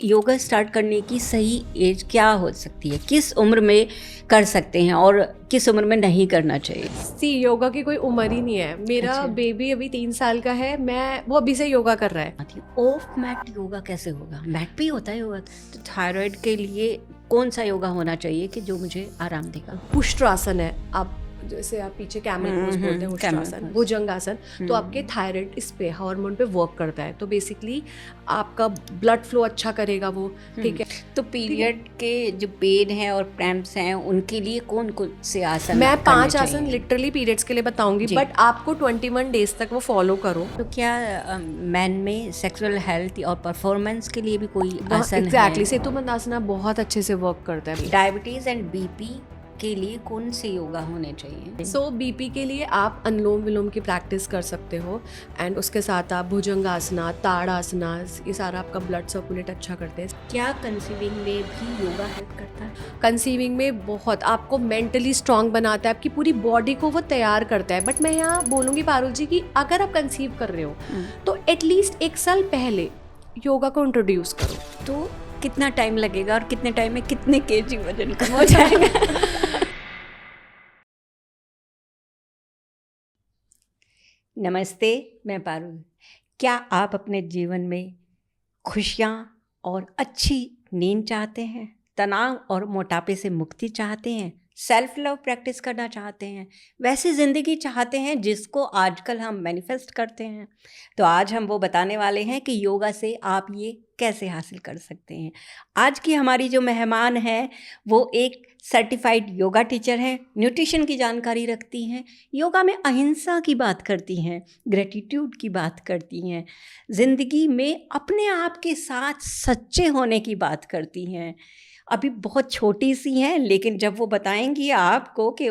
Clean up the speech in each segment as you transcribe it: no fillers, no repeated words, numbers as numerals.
Yoga start करने की सही एज क्या हो सकती है? किस उम्र में कर सकते हैं और किस उम्र में नहीं करना चाहिए? सी योगा की कोई उम्र ही नहीं है। मेरा अच्छा। बेबी अभी 3 साल का है, वो अभी से योगा कर रहा है। ऑफ मैट योगा कैसे होगा? मैट भी होता है योगा? तो थायराइड के लिए कौन सा योगा होना चाहिए कि जो मुझे आराम देगा? पुष्टासन है, आप जैसे आप पीछे कैमल पोज बोलते हैं, पुष्टासन, भुजंगासन, तो आपके थायराइड इस पे हार्मोन पे वर्क करता है। तो बेसिकली आपका ब्लड फ्लो अच्छा करेगा वो, ठीक है। तो पीरियड के जो पेन है और क्रैम्प्स हैं उनके लिए कौन कौन से आसन? मैं 5 आसन लिटरली पीरियड्स के लिए बताऊंगी, बट आपको 21 डेज तक वो फॉलो करो। तो क्या मैन में सेक्सुअल हेल्थ और परफॉर्मेंस के लिए भी कोई आसन है? एग्जैक्टली, सेतुबंधासना बहुत अच्छे से वर्क करता है। डायबिटीज एंड बीपी के लिए कौन से योगा होने चाहिए? सो बीपी के लिए आप अनुलोम विलोम की प्रैक्टिस कर सकते हो, एंड उसके साथ आप भुजंगासना, ताड़ासना, ये सारा आपका ब्लड सर्कुलेट अच्छा करते हैं। क्या कंसीविंग में भी योगा हेल्प करता है? कंसीविंग में बहुत आपको मेंटली स्ट्रांग बनाता है, आपकी पूरी बॉडी को वो तैयार करता है। बट मैं यहाँ बोलूँगी पारुल जी कि अगर आप कंसीव कर रहे हो तो एटलीस्ट 1 साल पहले योगा को इंट्रोड्यूस करो। तो कितना टाइम लगेगा और कितने टाइम में कितने केजी वजन कम हो जाएगा? नमस्ते, मैं पारुल। क्या आप अपने जीवन में खुशियाँ और अच्छी नींद चाहते हैं? तनाव और मोटापे से मुक्ति चाहते हैं? सेल्फ लव प्रैक्टिस करना चाहते हैं? वैसी ज़िंदगी चाहते हैं जिसको आजकल हम मैनिफेस्ट करते हैं? तो आज हम वो बताने वाले हैं कि योगा से आप ये कैसे हासिल कर सकते हैं। आज की हमारी जो मेहमान है वो एक सर्टिफाइड योगा टीचर हैं, न्यूट्रिशन की जानकारी रखती हैं, योगा में अहिंसा की बात करती हैं, ग्रेटिट्यूड की बात करती हैं, ज़िंदगी में अपने आप के साथ सच्चे होने की बात करती हैं। अभी बहुत छोटी सी हैं, लेकिन जब वो बताएंगी आपको कि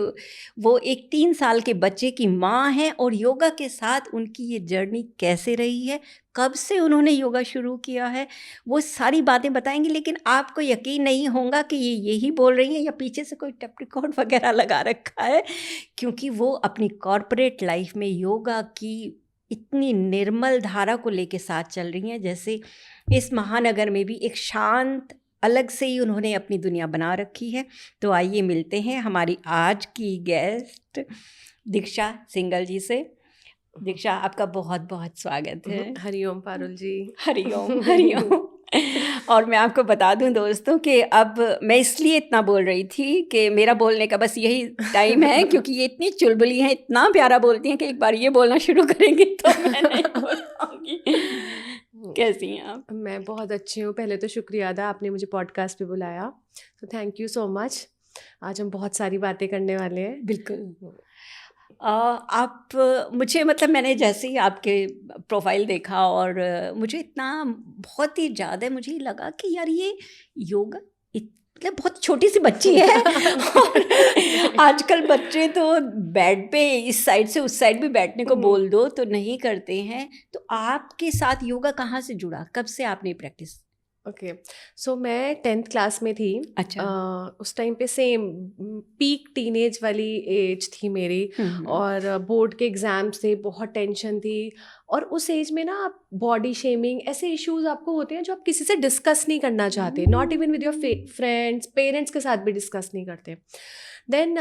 वो एक 3 साल के बच्चे की माँ हैं और योगा के साथ उनकी ये जर्नी कैसे रही है, कब से उन्होंने योगा शुरू किया है, वो सारी बातें बताएंगी। लेकिन आपको यकीन नहीं होगा कि ये यही बोल रही हैं या पीछे से कोई टेप रिकॉर्ड वगैरह लगा रखा है, क्योंकि वो अपनी कॉर्पोरेट लाइफ में योगा की इतनी निर्मल धारा को लेके साथ चल रही हैं, जैसे इस महानगर में भी एक शांत अलग से ही उन्होंने अपनी दुनिया बना रखी है। तो आइए मिलते हैं हमारी आज की गेस्ट दीक्षा सिंगल जी से। दीक्षा, आपका बहुत बहुत स्वागत है। हरिओम पारुल जी। हरिओम हरिओम। और मैं आपको बता दूं दोस्तों कि अब मैं इसलिए इतना बोल रही थी कि मेरा बोलने का बस यही टाइम है, क्योंकि ये इतनी चुलबुली हैं, इतना प्यारा बोलती हैं कि एक बार ये बोलना शुरू करेंगे तो मैं नहीं बोल पाऊंगी। कैसी हैं आप? मैं बहुत अच्छी हूँ। पहले तो शुक्रिया अदा, आपने मुझे पॉडकास्ट पे बुलाया, तो थैंक यू सो मच। आज हम बहुत सारी बातें करने वाले हैं। बिल्कुल। आप मुझे मतलब मैंने जैसे ही आपके प्रोफाइल देखा और मुझे इतना बहुत ही ज़्यादा मुझे लगा कि यार ये योगा मतलब बहुत छोटी सी बच्ची है और आजकल बच्चे तो बेड पे इस साइड से उस साइड भी बैठने को बोल दो तो नहीं करते हैं। तो आपके साथ योगा कहाँ से जुड़ा? कब से आपने प्रैक्टिस? ओके, सो मैं 10th क्लास में थी। अच्छा। उस टाइम पे सेम पीक टीनेज वाली एज थी मेरी, और बोर्ड के एग्ज़ाम्स थे, बहुत टेंशन थी। और उस एज में ना आप बॉडी शेमिंग, ऐसे इश्यूज आपको होते हैं जो आप किसी से डिस्कस नहीं करना चाहते, not even with your friends, parents के साथ भी डिस्कस नहीं करते। देन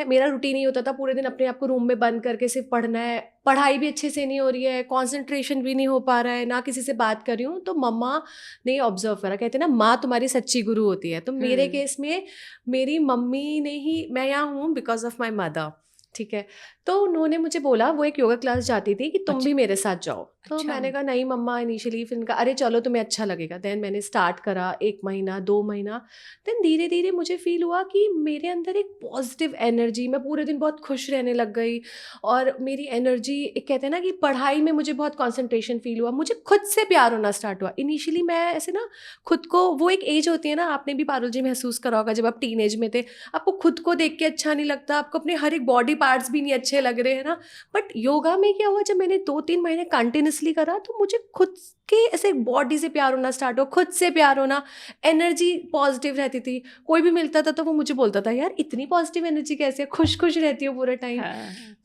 मेरा रूटीन ही होता था पूरे दिन अपने आप को रूम में बंद करके सिर्फ पढ़ना है। पढ़ाई भी अच्छे से नहीं हो रही है, कंसंट्रेशन भी नहीं हो पा रहा है, ना किसी से बात कर रही हूँ। तो मम्मा ने ऑब्जर्व करा, कहते हैं ना माँ तुम्हारी सच्ची गुरु होती है। तो मेरे केस में मेरी मम्मी ने ही, मैं यहाँ हूँ बिकॉज ऑफ माई मदर, ठीक है। तो उन्होंने मुझे बोला, वो एक योगा क्लास जाती थी, कि तुम भी मेरे साथ जाओ। तो मैंने कहा नहीं मम्मा इनिशियली, फिर इनका अरे चलो तुम्हें अच्छा लगेगा। देन मैंने स्टार्ट करा, 1 महीना 2 महीना। देन धीरे धीरे मुझे फील हुआ कि मेरे अंदर एक पॉजिटिव एनर्जी, मैं पूरे दिन बहुत खुश रहने लग गई। और मेरी एनर्जी, एक कहते हैं ना कि पढ़ाई में मुझे बहुत कॉन्सेंट्रेशन फील हुआ, मुझे खुद से प्यार होना स्टार्ट हुआ। इनिशियली मैं ऐसे ना खुद को, वो एक एज होती है ना, आपने भी पारुल जी महसूस करा होगा, जब आप टीन एज में थे, आपको खुद को देख के अच्छा नहीं लगता, आपको अपने हर एक बॉडी पार्ट्स भी नहीं अच्छे लग रहे हैं ना। बट योगा में क्या हुआ, जब मैंने 2-3 महीने कंटिन्यूसली करा तो मुझे खुद के ऐसे बॉडी से प्यार होना स्टार्ट हो, खुद से प्यार होना, एनर्जी पॉजिटिव रहती थी। कोई भी मिलता था तो वो मुझे बोलता था यार इतनी पॉजिटिव एनर्जी कैसे, खुश खुश रहती हो पूरे टाइम।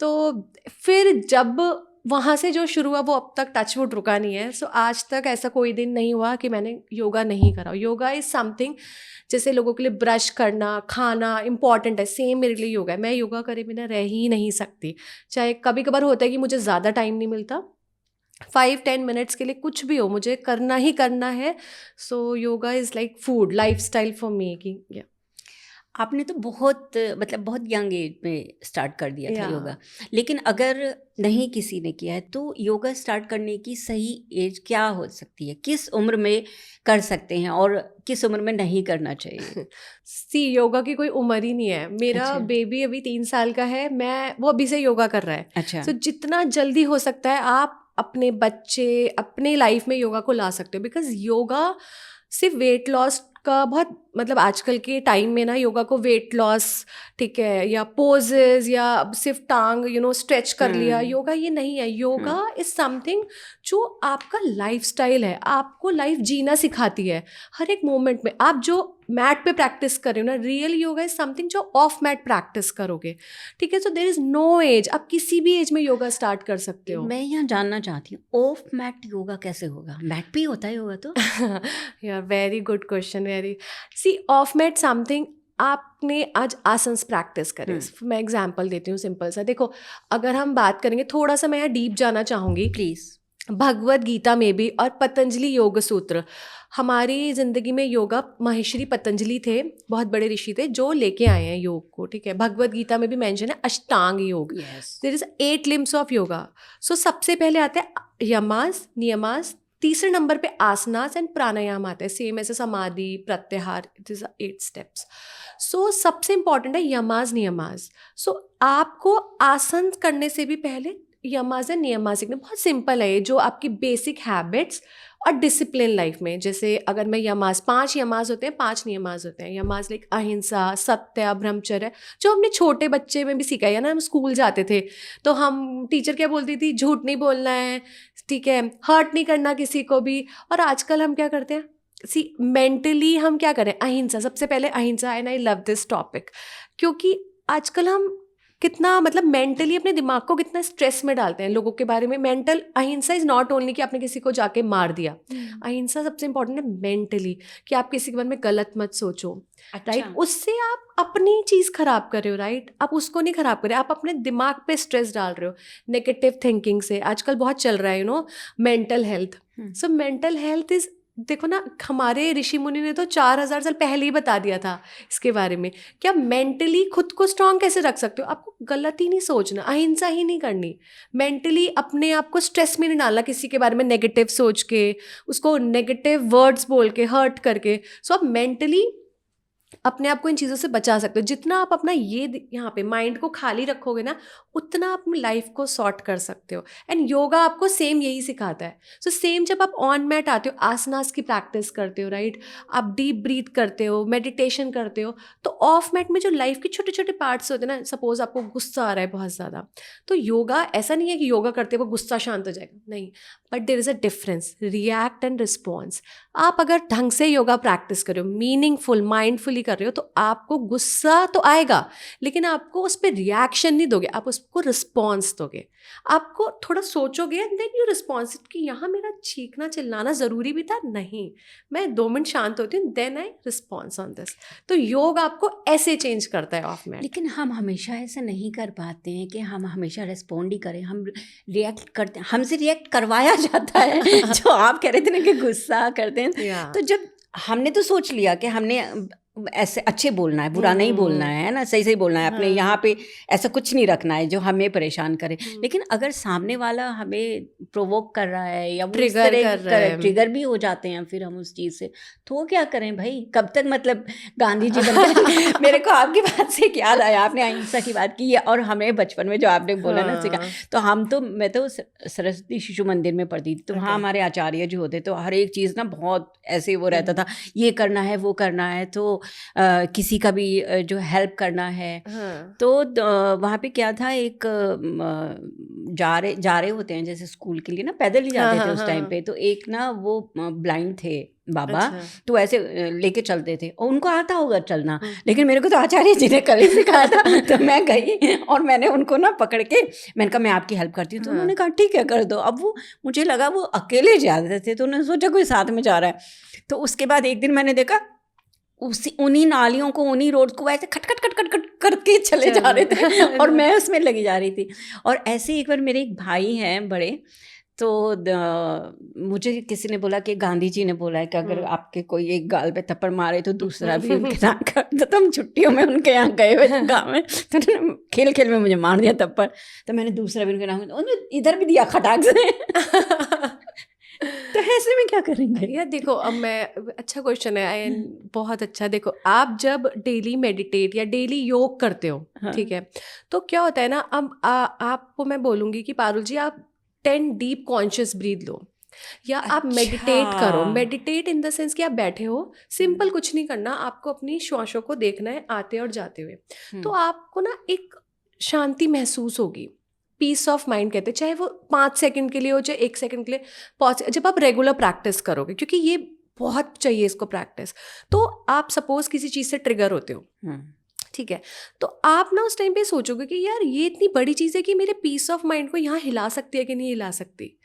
तो फिर जब वहाँ से जो शुरू हुआ वो अब तक टचवुड रुका नहीं है. सो आज तक ऐसा कोई दिन नहीं हुआ कि मैंने योगा नहीं करा. योगा इज़ समथिंग, जैसे लोगों के लिए ब्रश करना, खाना इंपॉर्टेंट है, सेम मेरे लिए योगा है. मैं योगा करे बिना रह ही नहीं सकती. चाहे कभी कभार होता है कि मुझे ज़्यादा टाइम नहीं मिलता, 5-10 मिनट्स के लिए कुछ भी हो, मुझे करना ही करना है. So yoga is like food, lifestyle for me की. आपने तो बहुत मतलब बहुत यंग एज में स्टार्ट कर दिया था Yeah. योगा, लेकिन अगर नहीं किसी ने किया है तो योगा स्टार्ट करने की सही एज क्या हो सकती है? किस उम्र में कर सकते हैं और किस उम्र में नहीं करना चाहिए? सी योगा की कोई उम्र ही नहीं है. मेरा अच्छा। बेबी अभी 3 साल का है, वो अभी से योगा कर रहा है. अच्छा. सो जितना जल्दी हो सकता है आप अपने बच्चे अपने लाइफ में योगा को ला सकते हो. बिकॉज योगा सिर्फ वेट लॉस का बहुत मतलब आजकल के टाइम में ना योगा को वेट लॉस, ठीक है, या पोजेज या सिर्फ टांग स्ट्रेच कर लिया, योगा ये नहीं है. योगा इज समथिंग जो आपका लाइफस्टाइल है, आपको लाइफ जीना सिखाती है हर एक मोमेंट में. आप जो मैट पे प्रैक्टिस कर रहे हो ना, रियल योगा इज समथिंग जो ऑफ मैट प्रैक्टिस करोगे, ठीक है. So there is no age, आप किसी भी एज में योगा स्टार्ट कर सकते हो. मैं यहाँ जानना चाहती हूँ ऑफ मैट योगा कैसे होगा? मैट पे ही होता है योगा तो? यार very good question. Very see off mat something आपने आज आसन्स प्रैक्टिस करे. मैं एग्जांपल देती हूँ सिंपल सा. देखो, अगर हम बात करेंगे, थोड़ा सा मैं यहाँ डीप जाना चाहूँगी. प्लीज. भगवद गीता में भी और पतंजलि योग सूत्र, हमारी ज़िंदगी में योगा महर्षि पतंजलि थे, बहुत बड़े ऋषि थे जो लेके आए हैं योग को, ठीक है. भगवद गीता में भी मेंशन है Ashtanga yoga. There is 8 limbs of yoga. So सबसे पहले आते हैं यमास, नियमास, तीसरे नंबर पे आसनास एंड प्राणायाम आते हैं, सेम ऐसे समाधि, प्रत्याहार. It is 8 steps. सो सबसे इंपॉर्टेंट है यमाज नियमाज. सो आपको आसन करने से भी पहले यमाज एंड नियमाज सीखना. बहुत सिंपल है, जो आपकी बेसिक हैबिट्स और डिसिप्लिन लाइफ में, जैसे अगर मैं यमाज, 5 यमाज होते हैं, 5 नियमाज होते हैं. यमाज लाइक अहिंसा, सत्य, ब्रह्मचर्य, जो हमने छोटे बच्चे में भी सीखा है ना. हम स्कूल जाते थे तो हम टीचर क्या बोलती थी, झूठ नहीं बोलना है, ठीक है, हर्ट नहीं करना किसी को भी. और आजकल हम क्या करते हैं, सी मेंटली हम क्या करें, अहिंसा. सबसे पहले अहिंसा, and I love this topic, क्योंकि आजकल हम कितना मतलब मेंटली अपने दिमाग को कितना स्ट्रेस में डालते हैं लोगों के बारे में. मेंटल अहिंसा इज नॉट ओनली कि आपने किसी को जाके मार दिया. अहिंसा सबसे इंपॉर्टेंट है मेंटली, कि आप किसी के बारे में गलत मत सोचो. राइट. उससे आप अपनी चीज़ खराब कर रहे हो. राइट. आप उसको नहीं खराब कर रहे, आप अपने दिमाग पे स्ट्रेस डाल रहे हो नेगेटिव थिंकिंग से. आजकल बहुत चल रहा है mental health. So mental health is, देखो ना, हमारे ऋषि मुनि ने तो 4000 साल पहले ही बता दिया था इसके बारे में कि आप मेंटली खुद को स्ट्रांग कैसे रख सकते हो. आपको गलत ही नहीं सोचना, अहिंसा ही नहीं करनी, मेंटली अपने आप को स्ट्रेस में नहीं डालना किसी के बारे में नेगेटिव सोच के, उसको नेगेटिव वर्ड्स बोल के, हर्ट करके. सो आप मेंटली अपने आप को इन चीज़ों से बचा सकते हो. जितना आप अपना ये यहाँ पे माइंड को खाली रखोगे ना, उतना आप लाइफ को सॉर्ट कर सकते हो. एंड योगा आपको सेम यही सिखाता है. सो सेम जब आप ऑन मैट आते हो, आसनास की प्रैक्टिस करते हो, राइट, आप डीप ब्रीथ करते हो, मेडिटेशन करते हो, तो ऑफ मैट में जो लाइफ के छोटे छोटे पार्ट्स होते हैं ना, सपोज आपको गुस्सा आ रहा है बहुत ज़्यादा, तो योगा ऐसा नहीं है कि योगा करते हुए गुस्सा शांत हो जाएगा, नहीं. But there is a difference, react and response. आप अगर ढंग से योगा प्रैक्टिस कर रहे हो, मीनिंगफुल माइंडफुली कर रहे हो, तो आपको गुस्सा तो आएगा, लेकिन आपको उस पर रिएक्शन नहीं दोगे, आप उसको रिस्पॉन्स दोगे. आपको थोड़ा सोचोगे एंड देन यू रिस्पॉन्स कि यहाँ मेरा चीखना चिल्लाना ज़रूरी भी था, नहीं, मैं 2 मिनट शांत होती हूँ, then I response on this. तो योग आपको ऐसे चेंज करता है ऑफ मैट. लेकिन हम हमेशा ऐसा नहीं कर पाते हैं कि हम हमेशा रिस्पॉन्ड ही करें, हम रिएक्ट करते हैं, हमसे रिएक्ट करवाया जाता है. जो आप कह रहे थे ना कि गुस्सा करते हैं, तो जब हमने तो सोच लिया कि हमने ऐसे अच्छे बोलना है, बुरा नहीं बोलना है ना, सही सही बोलना है, अपने यहाँ पे ऐसा कुछ नहीं रखना है जो हमें परेशान करे. लेकिन अगर सामने वाला हमें प्रोवोक कर रहा है या ट्रिगर भी हो जाते हैं फिर हम उस चीज़ से, तो वो क्या करें भाई, कब तक मतलब गांधी जी बन. मेरे को आपकी बात से याद आया, आपने अहिंसा की बात की है, और हमें बचपन में जो आपने बोला ना सिखा, तो मैं तो सरस्वती शिशु मंदिर में पढ़ती थी, तो वहाँ हमारे आचार्य जो होते तो हर एक चीज़ ना बहुत ऐसे वो रहता था, ये करना है वो करना है. तो किसी का भी जो हेल्प करना है। हाँ, तो वहाँ पे क्या था, एक जा रहे होते हैं जैसे स्कूल के लिए ना, पैदल ही हाँ, जाते थे हाँ, उस हाँ, टाइम हाँ, पे। तो एक ना वो ब्लाइंड थे बाबा, अच्छा, तो ऐसे लेके चलते थे और उनको आता होगा चलना, हम्म, लेकिन मेरे को तो आचार्य जी ने कल ही सिखाया था। तो मैं गई और मैंने उनको ना पकड़ के, मैंने कहा मैं आपकी हेल्प करती हूँ। तो उन्होंने हाँ, कहा ठीक है कर दो। अब वो मुझे लगा वो अकेले जा रहे थे, तो उन्होंने सोचा कोई साथ में जा रहा है। तो उसके बाद एक दिन मैंने देखा उसी उन्हीं नालियों को, उन्हीं रोड को ऐसे खट खट खट खट खट करके चले जा रहे थे और मैं उसमें लगी जा रही थी। और ऐसे एक बार मेरे एक भाई हैं बड़े, तो मुझे किसी ने बोला कि गांधी जी ने बोला है कि अगर आपके कोई एक गाल पे थप्पड़ मारे तो दूसरा भी उनके साथ कर दो। तो हम छुट्टियों में उनके यहाँ गए हुए थे गाँव में, तो उन्होंने खेल खेल में मुझे मार दिया थप्पड़। तो मैंने दूसरा भी उनके नाम, उन्होंने इधर भी दिया खटाक से। तो ऐसे में क्या करेंगे? यार देखो, अब मैं, अच्छा क्वेश्चन है आयन, बहुत अच्छा। देखो, आप जब डेली मेडिटेट या डेली योग करते हो, हाँ, ठीक है, तो क्या होता है ना, अब आपको मैं बोलूँगी कि पारुल जी, आप 10 डीप कॉन्शियस ब्रीथ लो, या आप मेडिटेट करो। अच्छा। मेडिटेट इन द सेंस कि आप बैठे हो, सिंपल कुछ नहीं करना, आपको अपनी श्वासों को देखना है आते और जाते हुए। तो आपको ना एक शांति महसूस होगी, पीस ऑफ माइंड कहते हैं, चाहे वो 5 सेकंड के लिए हो, चाहे 1 सेकंड के लिए पॉज। जब आप रेगुलर प्रैक्टिस करोगे, क्योंकि ये बहुत चाहिए इसको प्रैक्टिस, तो आप सपोज किसी चीज़ से ट्रिगर होते हो, ठीक है, तो आप ना उस टाइम पे सोचोगे कि यार ये इतनी बड़ी चीज़ है कि मेरे पीस ऑफ माइंड को यहाँ हिला सकती है कि नहीं हिला सकती।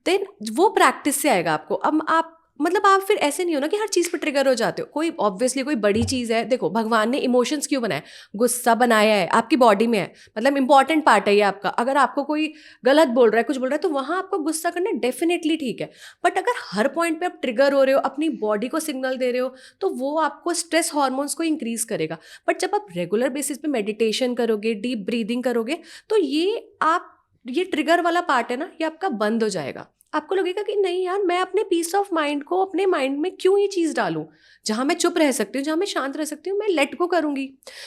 देन वो प्रैक्टिस से आएगा आपको। अब आप मतलब आप फिर ऐसे नहीं हो ना कि हर चीज़ पे ट्रिगर हो जाते हो। कोई ऑब्वियसली कोई बड़ी चीज़ है, देखो भगवान ने इमोशंस क्यों बनाए, गुस्सा बनाया है, आपकी बॉडी में है, मतलब इंपॉर्टेंट पार्ट है ये आपका। अगर आपको कोई गलत बोल रहा है, कुछ बोल रहा है, तो वहाँ आपको गुस्सा करना डेफिनेटली ठीक है। बट अगर हर पॉइंट पे आप ट्रिगर हो रहे हो, अपनी बॉडी को सिग्नल दे रहे हो, तो वो आपको स्ट्रेस हार्मोन्स को इंक्रीज करेगा। बट जब आप रेगुलर बेसिस पे मेडिटेशन करोगे, डीप ब्रीदिंग करोगे, तो ये ट्रिगर वाला पार्ट है ना, ये आपका बंद हो जाएगा। आपको लगेगा कि नहीं यार, मैं अपने पीस ऑफ माइंड को अपने माइंड में क्यों ये चीज़ डालूं, जहां मैं चुप रह सकती हूँ, जहां मैं शांत रह सकती हूँ, मैं लेट गो करूंगी।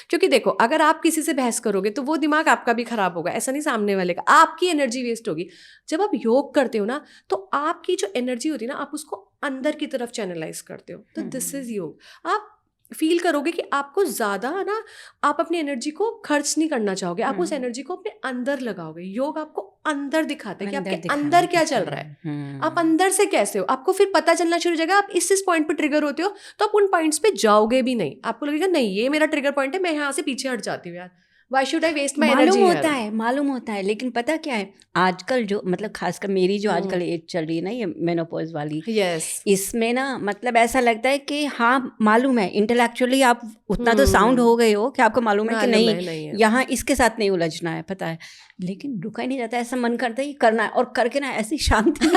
क्योंकि देखो, अगर आप किसी से बहस करोगे तो वो दिमाग आपका भी खराब होगा, ऐसा नहीं सामने वाले का, आपकी एनर्जी वेस्ट होगी। जब आप योग करते हो ना, तो आपकी जो एनर्जी होती है ना, आप उसको अंदर की तरफ चैनलाइज करते हो। तो दिस इज योग। आप फील करोगे कि आपको ज़्यादा ना, आप अपनी एनर्जी को खर्च नहीं करना चाहोगे, आप उस एनर्जी को अपने अंदर लगाओगे। योग आपको अंदर दिखाता है कि आपके अंदर क्या चल रहा है, आप अंदर से कैसे हो। आपको फिर पता चलना शुरू हो जाएगा, आप इस पॉइंट पे ट्रिगर होते हो, तो आप उन पॉइंट्स पे जाओगे भी नहीं। आपको लगेगा नहीं ये मेरा ट्रिगर पॉइंट है, मैं यहाँ से पीछे हट जाती हूँ यार, why should I waste my energy here. मालूम होता है, लेकिन पता क्या है, आजकल जो मतलब खासकर मेरी जो आजकल एज चल रही है ना, ये मेनोपॉज वाली, यस, इसमें ना मतलब ऐसा लगता है कि हाँ मालूम है, इंटेलेक्चुअली आप उतना तो साउंड हो गए हो कि आपको मालूम है कि नहीं है। यहाँ इसके साथ नहीं उलझना है, पता है, लेकिन रुका ही नहीं जाता। ऐसा मन करता है कि करना है, और करके ना ऐसी शांति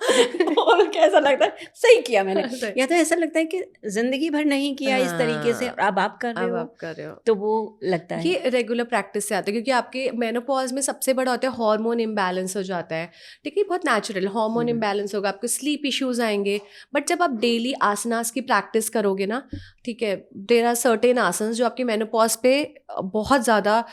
बोल के ऐसा लगता है सही किया मैंने, या तो ऐसा लगता है कि जिंदगी भर नहीं किया इस तरीके से, और अब आप कर रहे हो, तो वो लगता है ये रेगुलर प्रैक्टिस से आता है। क्योंकि आपके मेनोपॉज में सबसे बड़ा होता है हार्मोन इम्बैलेंस हो जाता है, ठीक है, बहुत नेचुरल हार्मोन इम्बैलेंस होगा, आपको स्लीप इश्यूज आएंगे। बट जब आप डेली आसनास की प्रैक्टिस करोगे ना, ठीक है, देयर आर सर्टेन आसन्स जो आपके मेनोपॉज पे बहुत ज़्यादा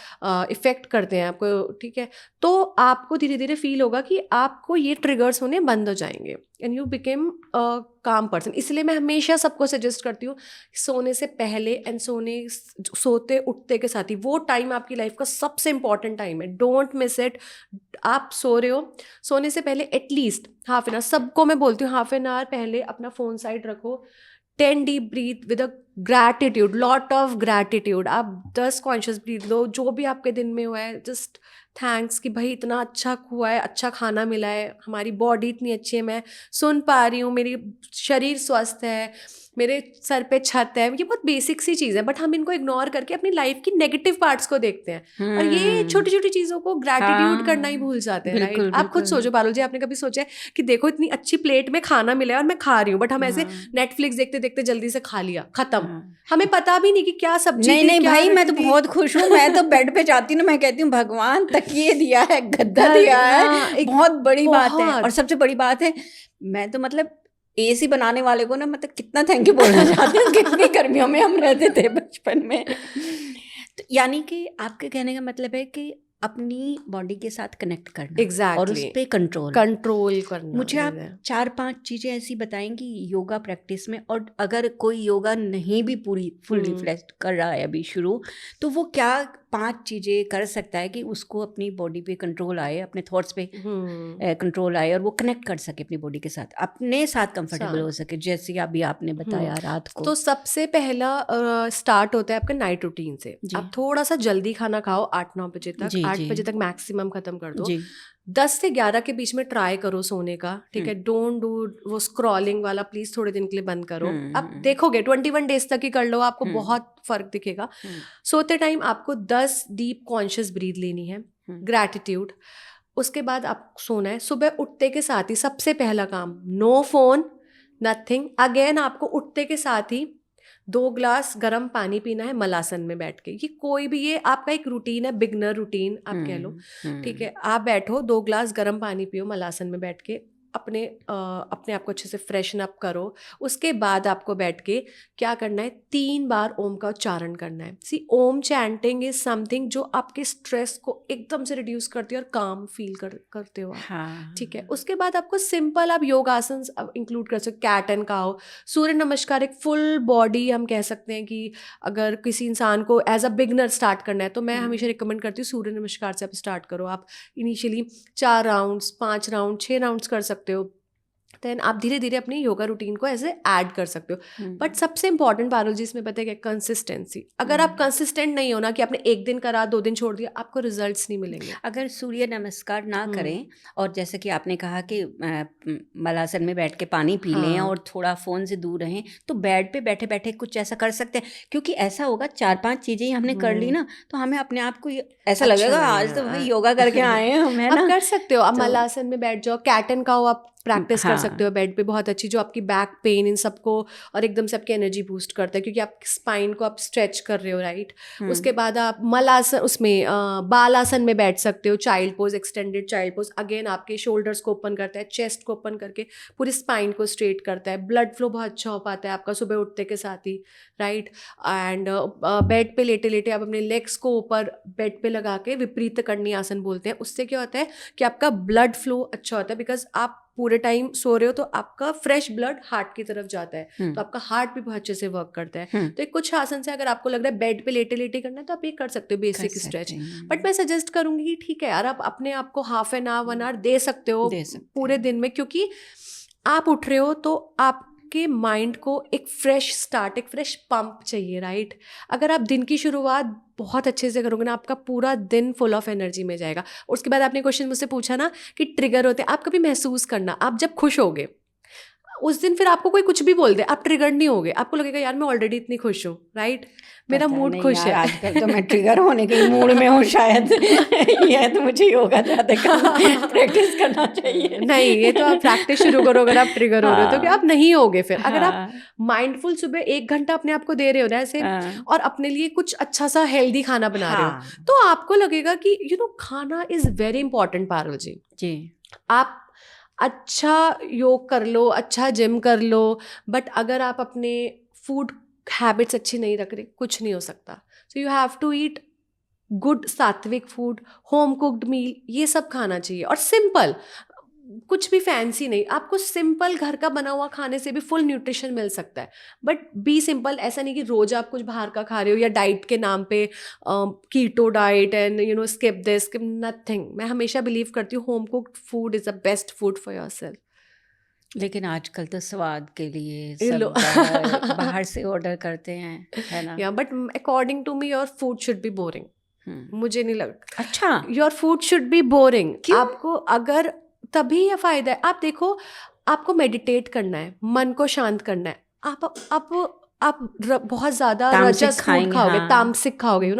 इफेक्ट करते हैं आपको, ठीक है, तो आपको धीरे धीरे फील होगा कि आपको ये ट्रिगर्स होने बंद हो जाएंगे एंड यू बिकेम अ काम पर्सन। इसलिए मैं हमेशा सबको सजेस्ट करती हूँ, सोने से पहले एंड सोते उठते के साथ ही, वो टाइम आपकी लाइफ का सबसे इंपॉर्टेंट टाइम है, डोंट मिस इट। आप सो रहे हो, सोने से पहले एटलीस्ट हाफ एन आवर, सबको मैं बोलती हूँ हाफ एन आवर पहले अपना फ़ोन साइड रखो, 10 deep breath with a gratitude, lot of gratitude. आप 10 कॉन्शियस ब्रीथ लो, जो भी आपके दिन में हुआ है, जस्ट थैंक्स कि भाई इतना अच्छा हुआ है, अच्छा खाना मिला है, हमारी बॉडी इतनी अच्छी है, मैं सुन पा रही हूँ, मेरी शरीर स्वस्थ है, मेरे सर पे छत है। ये बहुत बेसिक सी चीज़ है, बट हम इनको इग्नोर करके अपनी लाइफ की नेगेटिव पार्ट्स को देखते हैं, और ये छोटी छोटी चीज़ों को ग्रैटिट्यूड करना ही भूल जाते हैं, राइट? आप खुद सोचो पारुल जी, आपने कभी सोचा है कि देखो इतनी अच्छी प्लेट में खाना मिला है और मैं खा रही हूँ, बट हम ऐसे नेटफ्लिक्स देखते देखते जल्दी से खा लिया, खत्म, हमें पता भी नहीं कि क्या सब्जी थी, नहीं भाई, मैं तो बहुत खुश हूँ, मैं तो बेड पे जाती हूँ, मैं कहती हूँ भगवान तकिए दिया है, गद्दा दिया है, बहुत बड़ी बात है। और सबसे बड़ी बात है, मैं तो मतलब एसी बनाने वाले को ना मतलब कितना थैंक यू बोलना चाहती हूँ, कितनी गर्मियों में हम रहते थे बचपन में। तो यानी कि आपके कहने का मतलब है कि अपनी बॉडी के साथ कनेक्ट करना और उस एग्जैक्टली पे कंट्रोल करना मुझे आप है। 4-5 चीज़ें ऐसी बताएंगी योगा प्रैक्टिस में, और अगर कोई योगा नहीं भी पूरी फुल्ली फ्लेज्ड कर रहा है अभी शुरू, तो वो क्या 5 चीज़ें कर सकता है कि उसको अपनी बॉडी पे कंट्रोल आए, अपने थॉट्स पे कंट्रोल आए और वो कनेक्ट कर सके अपनी बॉडी के साथ, अपने साथ कंफर्टेबल हो सके, जैसे अभी आपने बताया रात को। तो सबसे पहला स्टार्ट होता है आपका नाइट रूटीन से। जी। आप थोड़ा सा जल्दी खाना खाओ 8-9 बजे तक, जी, 8 जी। बजे तक मैक्सिमम खत्म कर दो। जी 10 से 11 के बीच में ट्राई करो सोने का, ठीक है। डोंट डू वो स्क्रॉलिंग वाला, प्लीज थोड़े दिन के लिए बंद करो। आप देखोगे 21 डेज तक ही कर लो, आपको बहुत फर्क दिखेगा। सोते टाइम आपको 10 डीप कॉन्शियस ब्रीथ लेनी है, ग्रैटिट्यूड। उसके बाद आप सोना है। सुबह उठते के साथ ही सबसे पहला काम, नो फोन, नथिंग। अगेन आपको उठते के साथ ही 2 ग्लास गर्म पानी पीना है मलासन में बैठ के। ये कोई भी, ये आपका एक रूटीन है, बिगनर रूटीन आप कह लो, ठीक है। आप बैठो, 2 ग्लास गर्म पानी पियो मलासन में बैठ के, अपने आप को अच्छे से फ्रेशन अप करो। उसके बाद आपको बैठ के क्या करना है, 3 बार ओम का उच्चारण करना है। सी ओम चैंटिंग इज समथिंग जो आपके स्ट्रेस को एकदम से रिड्यूस करती है और काम फील करते हो आप, ठीक है। उसके बाद आपको सिंपल आप योग आसन इंक्लूड कर सकते, कैट एंड काउ, सूर्य नमस्कार। एक फुल बॉडी हम कह सकते हैं कि अगर किसी इंसान को एज अ बिगनर स्टार्ट करना है तो मैं हमेशा रिकमेंड करती हूँ सूर्य नमस्कार से आप स्टार्ट करो। आप इनिशियली 4 राउंड्स, 5 राउंड, 6 राउंड्स कर सकते हो। देन आप धीरे धीरे अपनी योगा रूटीन को ऐसे ऐड कर सकते हो। बट सबसे इंपॉर्टेंट पारुल जी इसमें पता है क्या, कंसिस्टेंसी। अगर आप कंसिस्टेंट नहीं हो ना, कि आपने 1 दिन करा 2 दिन छोड़ दिया, आपको रिजल्ट्स नहीं मिलेंगे। अगर सूर्य नमस्कार ना करें और जैसे कि आपने कहा कि मलासन में बैठ के पानी पी लें और थोड़ा फ़ोन से दूर रहें, तो बेड पे बैठे बैठे कुछ ऐसा कर सकते हैं। क्योंकि ऐसा होगा 4-5 चीज़ें हमने कर ली ना, तो हमें अपने आप को ऐसा लगेगा आज तो भाई योगा करके आए हैं हम, है ना। आप कर सकते हो, आप मलासन में बैठ जाओ, कैट एंड काउ आप प्रैक्टिस कर सकते हो बेड पे, बहुत अच्छी, जो आपकी बैक पेन इन सबको और एकदम से आपकी एनर्जी बूस्ट करता है, क्योंकि आप स्पाइन को आप स्ट्रेच कर रहे हो, राइट। उसके बाद आप मलासन, उसमें बालासन में बैठ सकते हो, child pose, extended child pose. Again आपके शोल्डर्स को ओपन करता है, चेस्ट को ओपन करके पूरी स्पाइन को स्ट्रेट करता है, ब्लड फ्लो बहुत अच्छा हो पाता है आपका सुबह उठते के साथ ही, राइट। एंड बेड पे लेटे लेटे आप अपने लेग्स को ऊपर बेड पे लगा के विपरीत करणी आसन बोलते हैं। उससे क्या होता है कि आपका ब्लड फ्लो अच्छा होता है, बिकॉज आप पूरे टाइम सो रहे हो तो आपका फ्रेश ब्लड हार्ट की तरफ जाता है, तो आपका हार्ट भी बहुत अच्छे से वर्क करता है। तो एक कुछ आसन से अगर आपको लग रहा है बेड पे लेटे लेटे करना है तो आप ये कर सकते हो, बेसिक स्ट्रेच। बट मैं सजेस्ट करूंगी कि ठीक है यार, आप अपने आप को हाफ एन आवर 1 आवर दे सकते हो पूरे दिन में, क्योंकि आप उठ रहे हो तो आपके माइंड को एक फ्रेश स्टार्ट, एक फ्रेश पंप चाहिए, राइट। अगर आप दिन की शुरुआत बहुत अच्छे से करोगे ना, आपका पूरा दिन फुल ऑफ एनर्जी में जाएगा। उसके बाद आपने क्वेश्चन मुझसे पूछा ना कि ट्रिगर होते हैं, आप कभी महसूस करना, आप जब खुश होगे उस दिन, फिर आपको कोई कुछ भी बोल दे, आप ट्रिगर नहीं होगे, आपको लगेगा यार मैं ऑलरेडी इतनी खुश हूँ, राइट, मेरा मूड खुश है। आजकल तो मैं ट्रिगर होने के मूड में हूँ शायद। यह तो मुझे योगा ज़्यादा प्रैक्टिस करना चाहिए। नहीं, ये तो आप प्रैक्टिस शुरू करो अगर आप ट्रिगर हो रहे हो तो, कि आप नहीं होगे फिर। अगर आप माइंडफुल सुबह 1 घंटा अपने आप को दे रहे हो ना ऐसे, और अपने लिए कुछ अच्छा सा हेल्दी खाना बना रहे हो, तो आपको लगेगा कि खाना इज वेरी इंपॉर्टेंट पारुल जी। आप अच्छा योग कर लो, अच्छा जिम कर लो, बट अगर आप अपने फूड हैबिट्स अच्छी नहीं रख रहे, कुछ नहीं हो सकता। So you have to eat good sattvic food, home cooked meal, ये सब खाना चाहिए। और सिंपल, कुछ भी फैंसी नहीं, आपको सिंपल घर का बना हुआ खाने से भी फुल न्यूट्रिशन मिल सकता है। बट बी सिंपल, ऐसा नहीं कि रोज आप कुछ बाहर का खा रहे हो या डाइट के नाम पे keto diet and skip this skip nothing. मैं हमेशा बिलीव करती हूँ home cooked food is the best food for yourself. लेकिन आजकल तो स्वाद के लिए सब बाहर से ऑर्डर करते हैं, है ना। या but according to me your food should be boring. मुझे नहीं लगता। अच्छा, your food should be boring. आपको अगर तभी यह फायदा है। आप देखो, आपको मेडिटेट करना है, मन को शांत करना है, आप बहुत ज़्यादा रजस फूड खाओगे, तामसिक खाओगे,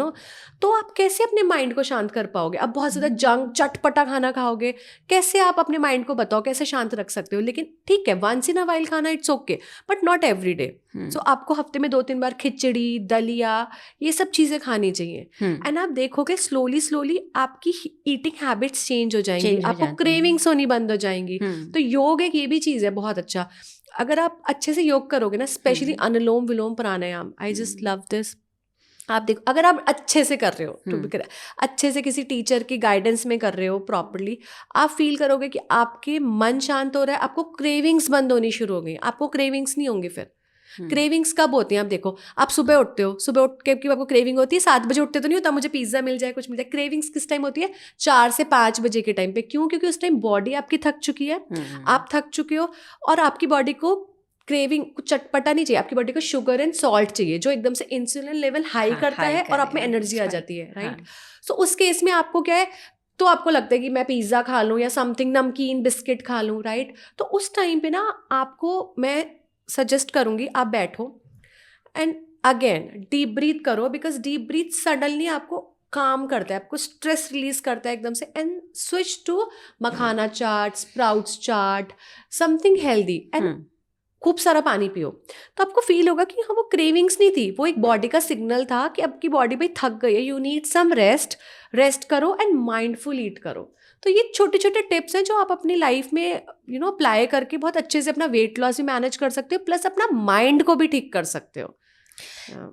तो आप कैसे अपने माइंड को शांत कर पाओगे? आप बहुत ज़्यादा जंक चटपटा खाना खाओगे, कैसे आप अपने माइंड को बताओ कैसे शांत रख सकते हो? लेकिन ठीक है, वंस इन अ वाइल खाना it's okay, but not every day. So आपको हफ्ते में 2-3 बार खिचड़ी, दलिया, ये सब चीज़ें खानी चाहिए। एंड आप देखोगे स्लोली आपकी ईटिंग हैबिट्स चेंज हो जाएंगी, आपको क्रेविंग्स होनी बंद हो जाएंगी। तो योग एक ये भी चीज़ है बहुत अच्छा। अगर आप अच्छे से योग करोगे ना, specially anulom vilom pranayama, I just love this. आप देखो, अगर आप अच्छे से कर रहे हो, टू बी अच्छे से किसी टीचर की गाइडेंस में कर रहे हो प्रॉपरली, आप फील करोगे कि आपके मन शांत हो रहा है, आपको क्रेविंग्स बंद होनी शुरू हो गई, आपको क्रेविंग्स नहीं होंगी फिर। क्रेविंग्स कब होती हैं? आप देखो, आप सुबह उठते हो, सुबह उठ के आपको क्रेविंग होती है, 7 बजे उठते तो नहीं होता मुझे पिज्जा मिल जाए, कुछ मिल जाए। क्रेविंग्स किस टाइम होती है? 4 से 5 बजे के टाइम पे। क्यों? क्योंकि उस टाइम बॉडी आपकी थक चुकी है, आप थक चुके हो, और आपकी बॉडी को क्रेविंग कुछ चटपटा नहीं चाहिए, आपकी बॉडी को शुगर एंड सॉल्ट चाहिए, जो एकदम से इंसुलिन लेवल हाई करता है और आप में एनर्जी आ जाती है, राइट? सो उस केस में आपको क्या है, तो आपको लगता है कि मैं पिज्ज़ा खा लूँ या समथिंग, नमकीन बिस्किट खा लूँ, राइट? तो उस टाइम पे ना आपको मैं सजेस्ट करूँगी, आप बैठो एंड अगेन डीप ब्रीथ करो, बिकॉज डीप ब्रीथ सडनली आपको काम करता है, आपको स्ट्रेस रिलीज करता है एकदम से, and switch to makhana chaat, sprouts chaat, something healthy, and खूब सारा पानी पियो। तो आपको फील होगा कि हाँ, वो क्रेविंग्स नहीं थी, वो एक बॉडी का सिग्नल था कि आपकी बॉडी भाई थक गई है, यू नीड सम रेस्ट करो एंड माइंडफुल ईट करो। तो ये छोटे छोटे टिप्स हैं जो आप अपनी लाइफ में अप्लाई करके बहुत अच्छे से अपना वेट लॉस भी मैनेज कर सकते हो, प्लस अपना माइंड को भी ठीक कर सकते हो।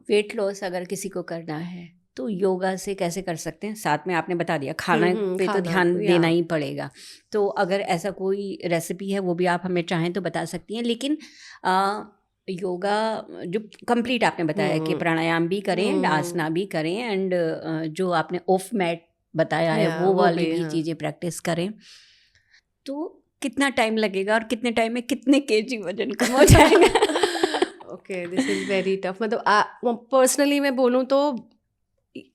वेट लॉस अगर किसी को करना है तो योगा से कैसे कर सकते हैं? साथ में आपने बता दिया खाना पे तो ध्यान देना ही पड़ेगा, तो अगर ऐसा कोई रेसिपी है वो भी आप हमें चाहें तो बता सकती हैं। लेकिन योगा जो कंप्लीट आपने बताया कि प्राणायाम भी करें एंड आसना भी करें, एंड जो आपने ऑफ मैट बताया है वो वाली भी चीज़ें प्रैक्टिस करें, तो कितना टाइम लगेगा और कितने टाइम में कितने केजी वजन कम हो जाएगा? Okay, this is very tough. मतलब पर्सनली मैं बोलूँ तो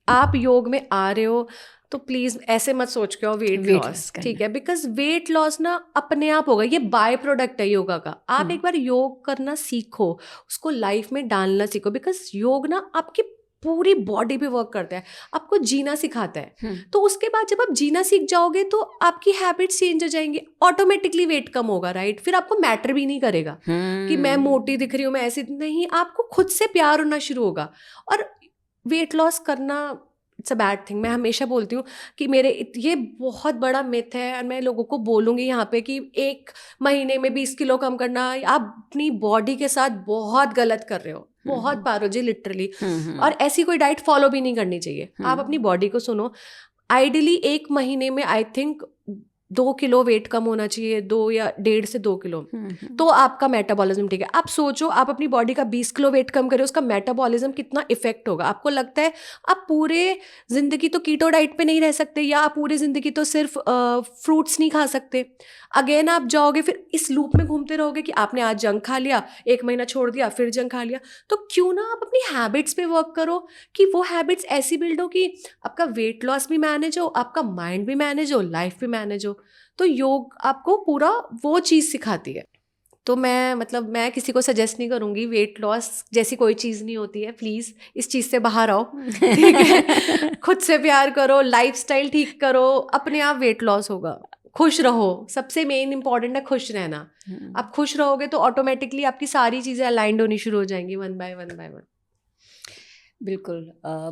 आप योग में आ रहे हो तो प्लीज़ ऐसे मत सोच के आओ वेट लॉस, ठीक है? बिकॉज वेट लॉस ना अपने आप होगा, ये बाय प्रोडक्ट है योगा का। आप एक बार योग करना सीखो, उसको लाइफ में डालना सीखो, बिकॉज योग ना आपकी पूरी बॉडी पे वर्क करता है, आपको जीना सिखाता है। तो उसके बाद जब आप जीना सीख जाओगे तो आपकी हैबिट्स चेंज हो जाएंगी, ऑटोमेटिकली वेट कम होगा, राइट? फिर आपको मैटर भी नहीं करेगा कि मैं मोटी दिख रही हूँ, मैं ऐसी नहीं, आपको खुद से प्यार होना शुरू होगा। और वेट लॉस करना इट्स अ बैड थिंग। मैं हमेशा बोलती हूँ कि ये बहुत बड़ा मिथ है, और मैं लोगों को बोलूँगी यहाँ पे कि 1 महीने में 20 किलो कम करना, आप अपनी बॉडी के साथ बहुत गलत कर रहे हो, बहुत पारो जी, लिटरली। और ऐसी कोई डाइट फॉलो भी नहीं करनी चाहिए। आप अपनी बॉडी को सुनो। आइडियली 1 महीने में आई थिंक 2 किलो वेट कम होना चाहिए, 2 या 1.5 से 2 किलो, तो आपका मेटाबॉलिज्म ठीक है। आप सोचो, आप अपनी बॉडी का 20 किलो वेट कम करें, उसका मेटाबॉलिज्म कितना इफेक्ट होगा। आपको लगता है आप पूरे ज़िंदगी तो कीटो डाइट पे नहीं रह सकते, या आप पूरी ज़िंदगी तो सिर्फ फ्रूट्स नहीं खा सकते। अगेन आप जाओगे, फिर इस लूप में घूमते रहोगे कि आपने आज जंक खा लिया, 1 महीना छोड़ दिया, फिर जंक खा लिया। तो क्यों ना आप अपनी हैबिट्स पे वर्क करो कि वो हैबिट्स ऐसी बिल्ड हो कि आपका वेट लॉस भी मैनेज हो, आपका माइंड भी मैनेज हो, लाइफ भी मैनेज हो। तो योग आपको पूरा वो चीज़ सिखाती है। तो मैं किसी को सजेस्ट नहीं करूँगी, वेट लॉस जैसी कोई चीज़ नहीं होती है। प्लीज़ इस चीज़ से बाहर आओ, ठीक है? खुद से प्यार करो, लाइफस्टाइल ठीक करो, अपने आप वेट लॉस होगा। खुश रहो, सबसे मेन इंपॉर्टेंट है खुश रहना। आप खुश रहोगे तो ऑटोमेटिकली आपकी सारी चीज़ें अलाइंड होनी शुरू हो जाएंगी, वन बाय वन। बिल्कुल,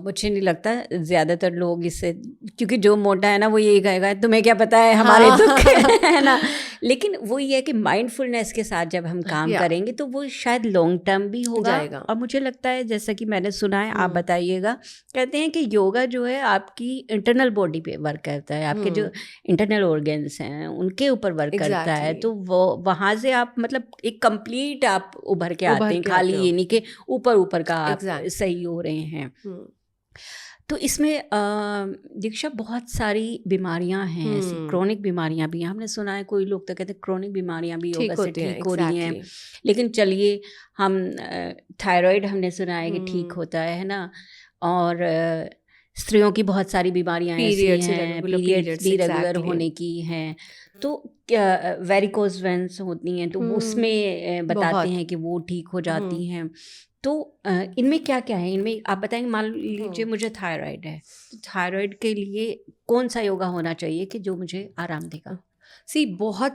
मुझे नहीं लगता ज़्यादातर लोग इससे, क्योंकि जो मोटा है ना वो यही कहेगा तुम्हें क्या पता है हमारे दुख है ना। लेकिन वो ये है कि माइंडफुलनेस के साथ जब हम काम करेंगे तो वो शायद लॉन्ग टर्म भी होगा जाएगा। और मुझे लगता है, जैसा कि मैंने सुना है, आप बताइएगा, कहते हैं कि योगा जो है आपकी इंटरनल बॉडी पे वर्क करता है, आपके जो इंटरनल ऑर्गन्स हैं उनके ऊपर वर्क करता है। तो वो वहाँ से आप मतलब एक कंप्लीट आप उभर के आते हैं, खाली ये नहीं कि ऊपर का आप सही हो रहे हैं। तो इसमें दीक्षा बहुत सारी बीमारियां हैं, ऐसी क्रोनिक बीमारियां भी हैं। हमने सुना है कोई लोग तो कहते हैं क्रोनिक बीमारियां भी योगा से ठीक हो रही हैं। लेकिन चलिए, हम थायराइड हमने सुना है कि ठीक होता है ना, और स्त्रियों की बहुत सारी बीमारियां ऐसी हैं, पीरियड्स भी रेगुलर होने की हैं। तो वेरिकोज वेन्स होती हैं, तो उसमें बताते हैं कि वो ठीक हो जाती हैं। तो इनमें क्या क्या है, इनमें आप बताएंगे? मान लीजिए मुझे थायराइड है, तो थायराइड के लिए कौन सा योगा होना चाहिए कि जो मुझे आराम देगा?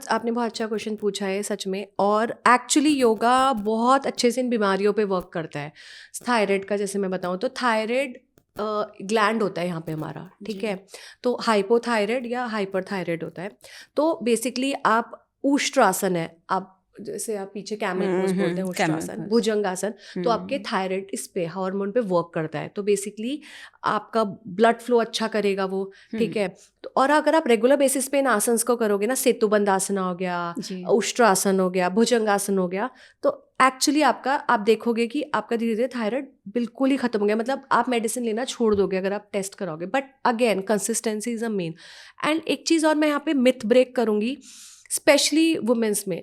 आपने बहुत अच्छा क्वेश्चन पूछा है सच में। और एक्चुअली योगा बहुत अच्छे से इन बीमारियों पे वर्क करता है। थायराइड का जैसे मैं बताऊँ तो थायराइड ग्लैंड होता है यहाँ पे हमारा, ठीक है? तो हाइपोथायराइड या हाइपरथायराइड होता है। तो बेसिकली आप ऊष्ट्रासन है, आप जैसे आप पीछे कैमल पोज बोलते हैं, उष्ट्रासन, भुजंगासन, तो आपके थायराइड इस पे हार्मोन पे वर्क करता है, तो बेसिकली आपका ब्लड फ्लो अच्छा करेगा वो, ठीक है। तो और अगर आप रेगुलर बेसिस पे इन आसन्स को करोगे ना, सेतुबंधासन हो गया, उष्ट्रासन हो गया, भुजंगासन हो गया, तो एक्चुअली आपका आप देखोगे कि आपका धीरे धीरे थायराइड बिल्कुल ही खत्म हो गया, मतलब आप मेडिसिन लेना छोड़ दोगे अगर आप टेस्ट कराओगे। But again consistency is a main. And एक चीज़ और मैं यहाँ पे मिथ ब्रेक करूँगी, स्पेशली वुमेन्स में,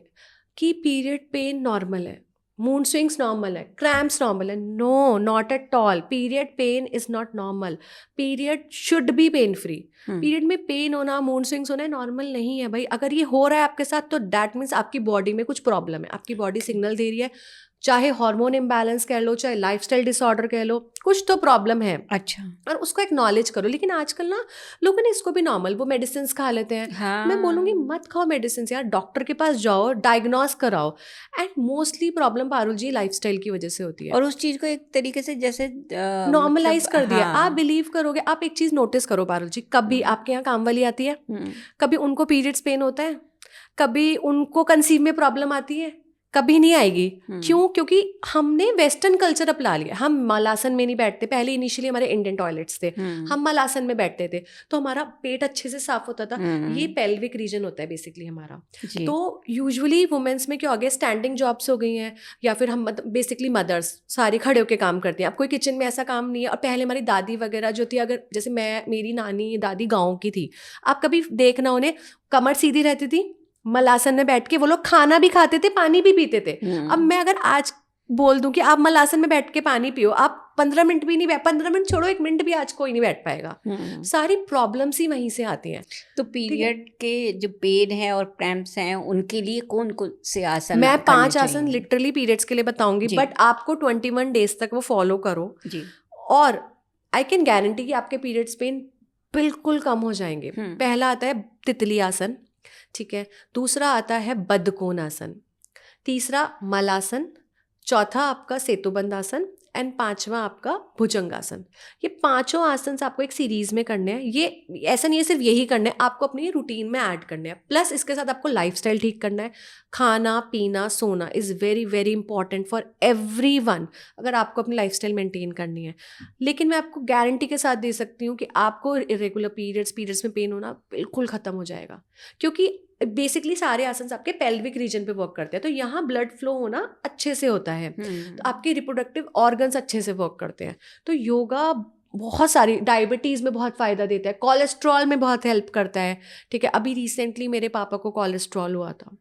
कि पीरियड पेन नॉर्मल है, मूड स्विंग्स नॉर्मल है, क्रैम्प्स नॉर्मल है। No, not at all. Period pain is not normal. Period should be pain free. Period में पेन होना, मूड स्विंग्स होना नॉर्मल नहीं है भाई। अगर ये हो रहा है आपके साथ तो दैट मीन्स आपकी बॉडी में कुछ प्रॉब्लम है, आपकी बॉडी सिग्नल दे रही है, चाहे हार्मोन इम्बैलेंस कह लो, चाहे लाइफस्टाइल डिसऑर्डर कह लो, कुछ तो प्रॉब्लम है। अच्छा, और उसको एक्नॉलेज करो। लेकिन आजकल ना लोगों ने इसको भी नॉर्मल, वो मेडिसिन खा लेते हैं। हाँ। मैं बोलूँगी मत खाओ मेडिसिन यार, डॉक्टर के पास जाओ, डायग्नोस कराओ। And mostly problem Parul ji lifestyle की वजह से होती है, और उस चीज़ को एक तरीके से जैसे नॉर्मलाइज मतलब, कर दिया। हाँ। आप बिलीव करोगे, आप एक चीज़ नोटिस करो पारुल जी, कभी आपके यहाँ काम वाली आती है, कभी उनको पीरियड्स पेन होता है, कभी उनको कंसीव में प्रॉब्लम आती है, कभी नहीं आएगी। क्यों? क्योंकि हमने वेस्टर्न कल्चर अपना लिया। हम मलासन में नहीं बैठते, पहले इनिशियली हमारे इंडियन टॉयलेट्स थे, हम मलासन में बैठते थे, तो हमारा पेट अच्छे से साफ होता था। ये पेल्विक रीजन होता है बेसिकली हमारा। तो यूजुअली वुमेन्स में क्या हो गया, स्टैंडिंग जॉब्स हो गई हैं, या फिर हम बेसिकली मदर्स सारी खड़े होकर काम करती हैं। अब कोई किचन में ऐसा काम नहीं है। और पहले हमारी दादी वगैरह जो थी, अगर जैसे मेरी नानी दादी गाँव की थी, आप कभी देखना उन्हें, कमर सीधी रहती थी, मलासन में बैठ के वो लोग खाना भी खाते थे, पानी भी पीते थे। अब मैं अगर आज बोल दूं कि आप मलासन में बैठ के पानी पियो, आप 15 मिनट भी नहीं 15 मिनट छोड़ो, 1 मिनट भी आज कोई नहीं बैठ पाएगा। सारी प्रॉब्लम्स ही वहीं से आती हैं। तो पीरियड के जो पेन है और क्रैम्प्स हैं, उनके लिए कौन कौन से आसन? मैं 5 आसन लिटरली पीरियड्स के लिए बताऊंगी, बट आपको 21 डेज तक वो फॉलो करो जी। और आई कैन गारंटी कि आपके पीरियड्स पेन बिल्कुल कम हो जाएंगे। पहला आता है तितली आसन, ठीक है। दूसरा आता है बद्धकोण आसन, तीसरा मलासन, चौथा आपका सेतुबंधासन, एंड 5वां आपका भुजंगासन। ये 5 आसन आपको एक सीरीज में करने हैं। ये ऐसा नहीं है सिर्फ यही करना है, आपको अपनी रूटीन में ऐड करने हैं। प्लस इसके साथ आपको लाइफस्टाइल ठीक करना है। खाना पीना सोना is very very important for everyone, अगर आपको अपनी लाइफस्टाइल मेंटेन करनी है। लेकिन मैं आपको गारंटी के साथ दे सकती हूँ कि आपको इरेगुलर पीरियड्स में पेन होना बिल्कुल ख़त्म हो जाएगा, क्योंकि बेसिकली सारे आसन आपके पेल्विक रीजन पे वर्क करते हैं। तो यहाँ ब्लड फ्लो होना अच्छे से होता है, तो आपके रिप्रोडक्टिव ऑर्गन्स अच्छे से वर्क करते हैं। तो योगा बहुत सारी, डायबिटीज़ में बहुत फ़ायदा देता है, कोलेस्ट्रॉल में बहुत हेल्प करता है, ठीक है। अभी रिसेंटली मेरे पापा को कोलेस्ट्रॉल हुआ था,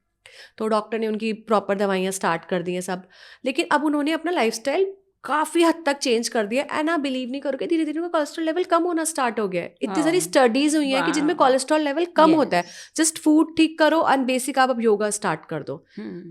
तो डॉक्टर ने उनकी प्रॉपर दवाइयाँ स्टार्ट कर दी हैं सब। लेकिन अब उन्होंने अपना लाइफस्टाइल काफ़ी हद तक चेंज कर दिया। एंड आप बिलीव नहीं करोगे, धीरे धीरे उनका कोलेस्ट्रॉल लेवल कम होना स्टार्ट हो गया है। इतनी सारी स्टडीज हुई हैं कि जिनमें कोलेस्ट्रॉल लेवल कम होता है। जस्ट फूड ठीक करो एंड बेसिक आप अब योगा स्टार्ट कर दो।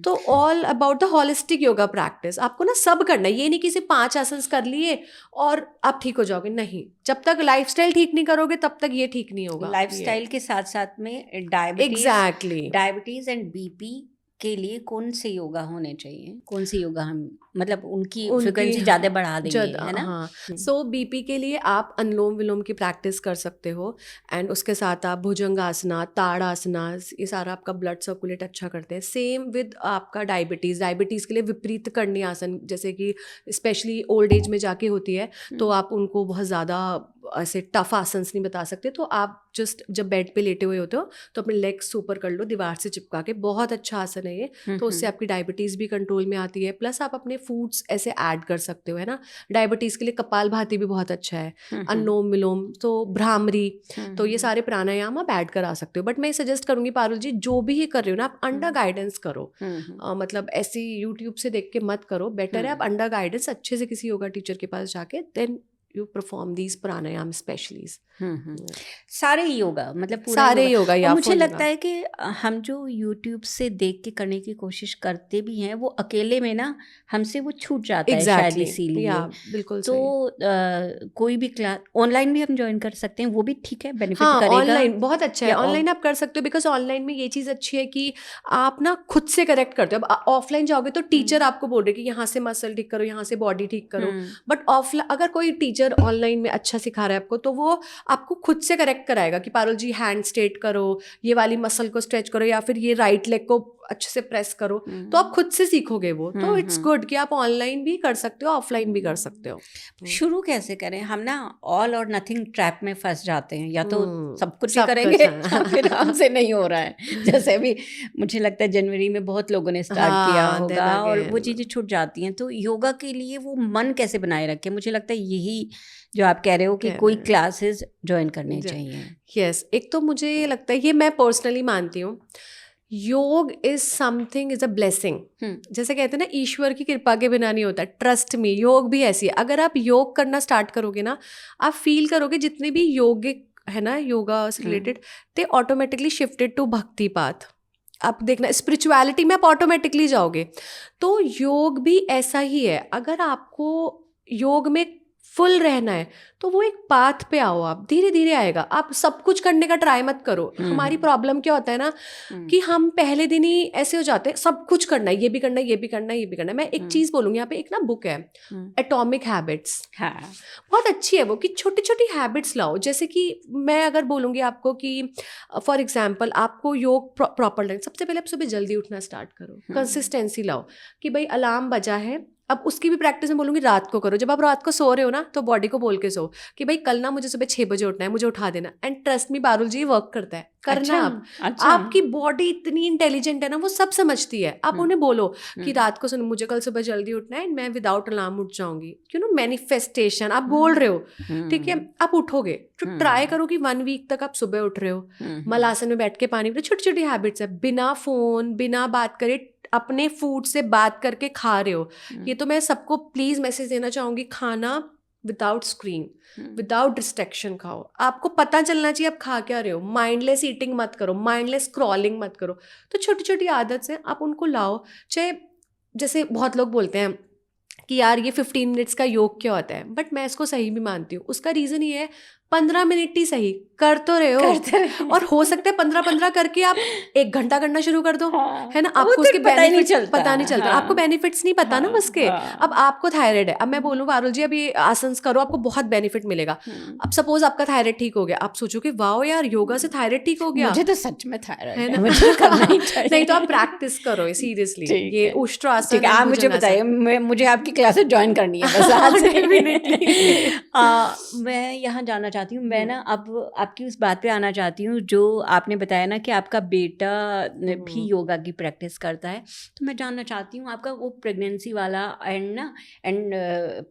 तो all about the holistic yoga practice. आपको ना सब करना है, ये नहीं कि सिर्फ 5 आसन कर लिए और आप ठीक हो जाओगे, नहीं। जब तक लाइफस्टाइल ठीक नहीं करोगे तब तक ये ठीक नहीं होगा। लाइफस्टाइल के साथ साथ में डायबिटीज एंड बीपी के लिए कौन से योगा होने चाहिए? कौन से योगा हम मतलब उनकी फ्रीक्वेंसी ज़्यादा बढ़ा देंगे, है ना? हाँ। सो बीपी के लिए आप अनुलोम विलोम की प्रैक्टिस कर सकते हो, एंड उसके साथ आप भुजंगासना, ताड़ासना, ये सारा आपका ब्लड सर्कुलेट अच्छा करते हैं। सेम विद आपका डायबिटीज़ के लिए विपरीत करनी आसन, जैसे कि स्पेशली ओल्ड एज में जाके होती है, तो आप उनको बहुत ज़्यादा ऐसे टफ आसन्स नहीं बता सकते। तो आप जस्ट जब बेड पे लेटे हुए होते हो तो अपने लेग्स ऊपर कर लो दीवार से चिपका के, बहुत अच्छा आसन है ये। तो उससे आपकी डायबिटीज़ भी कंट्रोल में आती है। प्लस आप अपने फूड्स ऐसे ऐड कर सकते हो, है ना। डायबिटीज़ के लिए कपालभाति भी बहुत अच्छा है, अनुलोम विलोम, तो भ्रामरी, तो ये सारे प्राणायाम आप ऐड करा सकते हो। बट मैं सजेस्ट करूँगी पारुल जी, जो भी ये कर रहे हो ना, आप अंडर गाइडेंस करो। मतलब ऐसी यूट्यूब से देख के मत करो, बेटर है आप अंडर गाइडेंस अच्छे से किसी योगा टीचर के पास जाके then you perform these pranayam specialies। सारे योगा मतलब पूरा सारे योगा या मुझे लगता है कि हम जो YouTube से देख के करने की कोशिश करते भी हैं, वो अकेले में ना हमसे वो छूट जाता है शायद, इसीलिए। बिल्कुल। तो कोई भी क्लास ऑनलाइन भी हम ज्वाइन कर सकते हैं, वो भी ठीक है, बेनिफिट करेगा। ऑनलाइन बहुत अच्छा है, ऑनलाइन आप कर सकते हो, बिकॉज ऑनलाइन में ये चीज़ अच्छी है कि आप ना खुद से करेक्ट करते हो। अब ऑफलाइन जाओगे तो टीचर आपको बोल रहे कि यहाँ से मसल ठीक करो, यहाँ से बॉडी ठीक करो। बट ऑफलाइन अगर कोई टीचर ऑनलाइन में अच्छा सिखा रहा है आपको, तो वो आपको खुद से करेक्ट कराएगा कि पारुल जी हैंड स्ट्रेट करो, ये वाली मसल को स्ट्रेच करो, या फिर ये राइट लेग को अच्छे से प्रेस करो, तो आप खुद से सीखोगे वो। तो इट्स गुड कि आप ऑनलाइन भी कर सकते हो, ऑफलाइन भी कर सकते हो। शुरू कैसे करें? हम ना ऑल और नथिंग ट्रैप में फंस जाते हैं, या तो सब कुछ ही सब करेंगे कुछ, या फिर हमसे नहीं हो रहा है। जैसे अभी मुझे लगता है जनवरी में बहुत लोगों ने स्टार्ट किया हाँ, then होगा और वो again. चीज़ें छूट जाती हैं। तो योगा के लिए वो मन कैसे बनाए रखें? मुझे लगता है यही जो आप कह रहे हो कि कोई क्लासेस ज्वाइन करने चाहिए। यस, एक तो मुझे ये लगता है, ये मैं पर्सनली मानती हूँ, योग is something, is a blessing. जैसे कहते हैं ना, ईश्वर की कृपा के बिना नहीं होता। ट्रस्ट मी, योग भी ऐसी है। अगर आप योग करना स्टार्ट करोगे ना, आप फील करोगे जितने भी योगिक है ना, योगा से related, they automatically shifted to bhakti path. आप देखना, स्पिरिचुअलिटी में आप ऑटोमेटिकली जाओगे। तो योग भी ऐसा ही है। अगर आपको योग में फुल रहना है तो वो एक पाथ पे आओ, आप धीरे धीरे आएगा। आप सब कुछ करने का ट्राई मत करो। हमारी प्रॉब्लम क्या होता है ना, कि हम पहले दिन ही ऐसे हो जाते हैं, सब कुछ करना है, ये भी करना है, ये भी करना है, ये भी करना है। मैं एक चीज बोलूंगी, यहाँ पे एक ना बुक है, एटॉमिक हैबिट्स। हाँ, बहुत अच्छी है वो, कि छोटी छोटी हैबिट्स लाओ। जैसे कि मैं अगर बोलूंगी आपको कि फॉर एग्जाम्पल आपको योग प्रॉपर लगता है, सबसे पहले आप सुबह जल्दी उठना स्टार्ट करो, कंसिस्टेंसी लाओ कि भाई अलार्म बजा है। अब उसकी भी प्रैक्टिस मैं बोलूँगी रात को करो। जब आप रात को सो रहे हो ना, तो बॉडी को बोल के सो कि भाई कल ना मुझे सुबह 6 बजे उठना है, मुझे उठा देना। And trust me Parul ji, work करता है। करना आप। आपकी बॉडी इतनी इंटेलिजेंट है ना, वो सब समझती है। आप उन्हें बोलो कि रात को सुनो, मुझे कल सुबह जल्दी उठना है, मैं विदाउट अलार्म उठ जाऊंगी। यू नो, मैनिफेस्टेशन आप बोल रहे हो, ठीक है, आप उठोगे। तो ट्राई करो कि 1 वीक तक आप सुबह उठ रहे हो, मलासन में बैठ के पानी पी। छोटी छोटी हैबिट्स है, बिना फोन, बिना बात करे, अपने फूड से बात करके खा रहे हो। ये तो मैं सबको प्लीज मैसेज देना चाहूंगी, खाना विदाउट स्क्रीन, विदाउट डिस्ट्रैक्शन खाओ। आपको पता चलना चाहिए आप खा क्या रहे हो। माइंडलेस ईटिंग मत करो, माइंडलेस स्क्रॉलिंग मत करो। तो छोटी छोटी आदत है, आप उनको लाओ। चाहे जैसे बहुत लोग बोलते हैं कि यार ये 15 मिनट्स का योग क्या होता है, बट मैं इसको सही भी मानती हूँ। उसका रीजन ये है, 15 मिनट ही सही कर तो रहे हो। और हो सकता है 15-15 करके आप 1 घंटा करना शुरू कर दो, है ना। आपको उसके बेनिफिट्स पता नहीं चलता। आपको बेनिफिट्स नहीं पता ना उसके। अब आपको थायराइड है, अब मैं बोलूँ पारुल जी अब ये आसन करो, आपको बहुत बेनिफिट मिलेगा। अब सपोज आपका थायराइड ठीक हो गया, आप सोचोगे वाओ यार, योगा से थायराइड ठीक हो गया। मुझे तो सच में थायराइड है ना, मुझे करना ही चाहिए। नहीं तो आप प्रैक्टिस करो सीरियसली, ये उष्ट्रासन। ठीक है, आप मुझे बताइए, मुझे आपकी क्लासेस ज्वाइन करनी है बस आज से। मैं यहाँ जानना चाहती हूँ, मैं ना अब आपकी उस बात पे आना चाहती हूँ जो आपने बताया ना कि आपका बेटा भी योगा की प्रैक्टिस करता है। तो मैं जानना चाहती हूँ आपका वो प्रेगनेंसी वाला एंड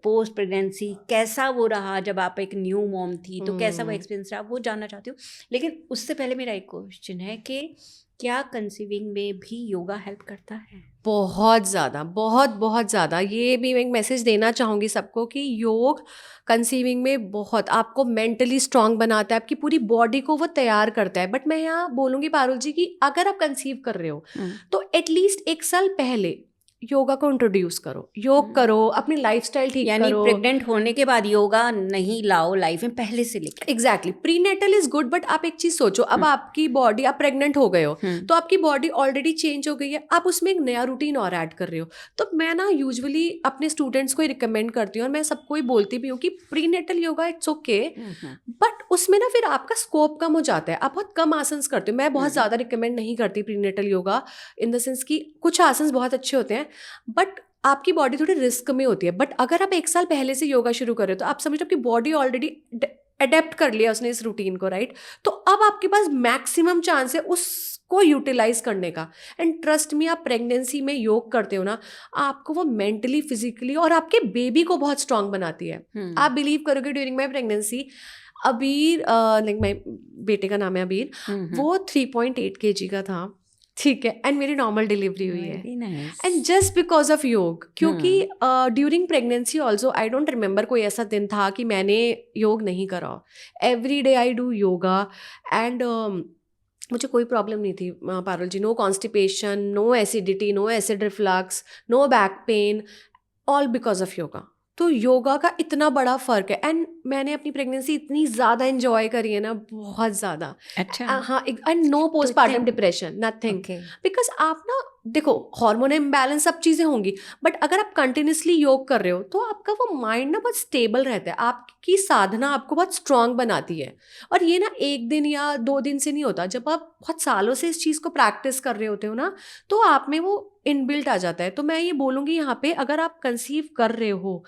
पोस्ट प्रेगनेंसी कैसा वो रहा, जब आप एक न्यू मॉम थी तो कैसा वो एक्सपीरियंस रहा, वो जानना चाहती हूँ। लेकिन उससे पहले मेरा एक क्वेश्चन है कि क्या कंसीविंग में भी योगा हेल्प करता है? बहुत ज़्यादा, बहुत बहुत ज़्यादा। ये भी मैं एक मैसेज देना चाहूँगी सबको कि योग कंसीविंग में बहुत आपको मेंटली स्ट्रांग बनाता है, आपकी पूरी बॉडी को वो तैयार करता है। बट मैं यहाँ बोलूँगी पारुल जी कि अगर आप कंसीव कर रहे हो तो एटलीस्ट 1 साल पहले योगा को इंट्रोड्यूस करो, योग करो, अपनी लाइफस्टाइल ठीक करो। यानी प्रेग्नेंट होने के बाद योगा नहीं लाओ लाइफ में, पहले से लेकर। Exactly, prenatal is good, but आप एक चीज सोचो, अब आपकी बॉडी, आप प्रेग्नेंट हो गए हो तो आपकी बॉडी ऑलरेडी चेंज हो गई है, आप उसमें एक नया रूटीन और ऐड कर रहे हो। तो मैं ना यूजुअली अपने स्टूडेंट्स को ही रिकमेंड करती हूँ, और मैं सबको ही बोलती भी हूँ कि prenatal yoga it's okay, but उसमें ना फिर आपका स्कोप कम हो जाता है, आप बहुत कम आसन करते हो। मैं बहुत ज़्यादा रिकमेंड नहीं करती prenatal yoga, in the sense कि कुछ आसन बहुत अच्छे होते हैं बट आपकी बॉडी थोड़ी रिस्क में होती है। बट अगर आप 1 साल पहले से योगा शुरू कर रहे हो तो आप समझो आपकी बॉडी ऑलरेडी अडेप्ट कर लिया उसने इस रूटीन को, राइट। तो अब आपके पास मैक्सिमम चांस है उसको यूटिलाइज करने का। एंड ट्रस्ट मी, आप प्रेगनेंसी में योग करते हो ना, आपको वो मेंटली, फिजिकली और आपके बेबी को बहुत स्ट्रांग बनाती है। आप बिलीव करोगे, ड्यूरिंग माई प्रेगनेंसी अबीर, लाइक माई बेटे का नाम है अबीर, वो 3.8 kg का था, ठीक है, एंड मेरी नॉर्मल डिलीवरी हुई है। And just because of yoga, क्योंकि during pregnancy also I don't remember कोई ऐसा दिन था कि मैंने योग नहीं करा। Every day I do yoga and मुझे कोई प्रॉब्लम नहीं थी Parul ji. No constipation, no acidity, no acid reflux, no back pain, all because of yoga. तो योगा का इतना बड़ा फ़र्क है। एंड मैंने अपनी प्रेगनेंसी इतनी ज़्यादा एंजॉय करी है ना, बहुत ज़्यादा। अच्छा। हाँ, एंड नो तो postpartum depression, nothing. Okay. Because आप ना देखो, हार्मोन इम्बैलेंस सब चीज़ें होंगी, बट अगर आप कंटिन्यूसली योग कर रहे हो तो आपका वो माइंड ना बहुत स्टेबल रहता है, आपकी साधना आपको बहुत स्ट्रांग बनाती है। और ये ना 1 दिन या 2 दिन से नहीं होता, जब आप बहुत सालों से इस चीज़ को प्रैक्टिस कर रहे होते हो ना, तो आप में वो इनबिल्ट आ जाता है। तो मैं ये बोलूँगी यहाँ पे, अगर आप कंसीव कर रहे हो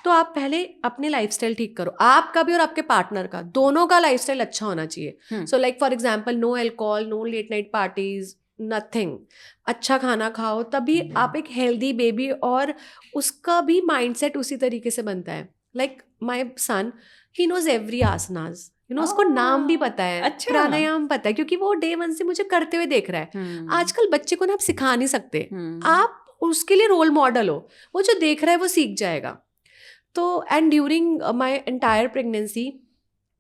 तो आप पहले अपने लाइफस्टाइल ठीक करो, आपका भी और आपके पार्टनर का, दोनों का लाइफस्टाइल अच्छा होना चाहिए। So like for example, no alcohol, no late night parties, nothing. अच्छा खाना खाओ, तभी आप एक हेल्दी बेबी, और उसका भी माइंडसेट उसी तरीके से बनता है। Like my son, he knows every asanas, उसको नाम भी पता है, अच्छा। प्राणायाम पता है, क्योंकि वो डे 1 से मुझे करते हुए देख रहा है। आजकल बच्चे को ना आप सिखा नहीं सकते, आप उसके लिए रोल मॉडल हो, वो जो देख रहा है वो सीख जाएगा। तो and during my entire pregnancy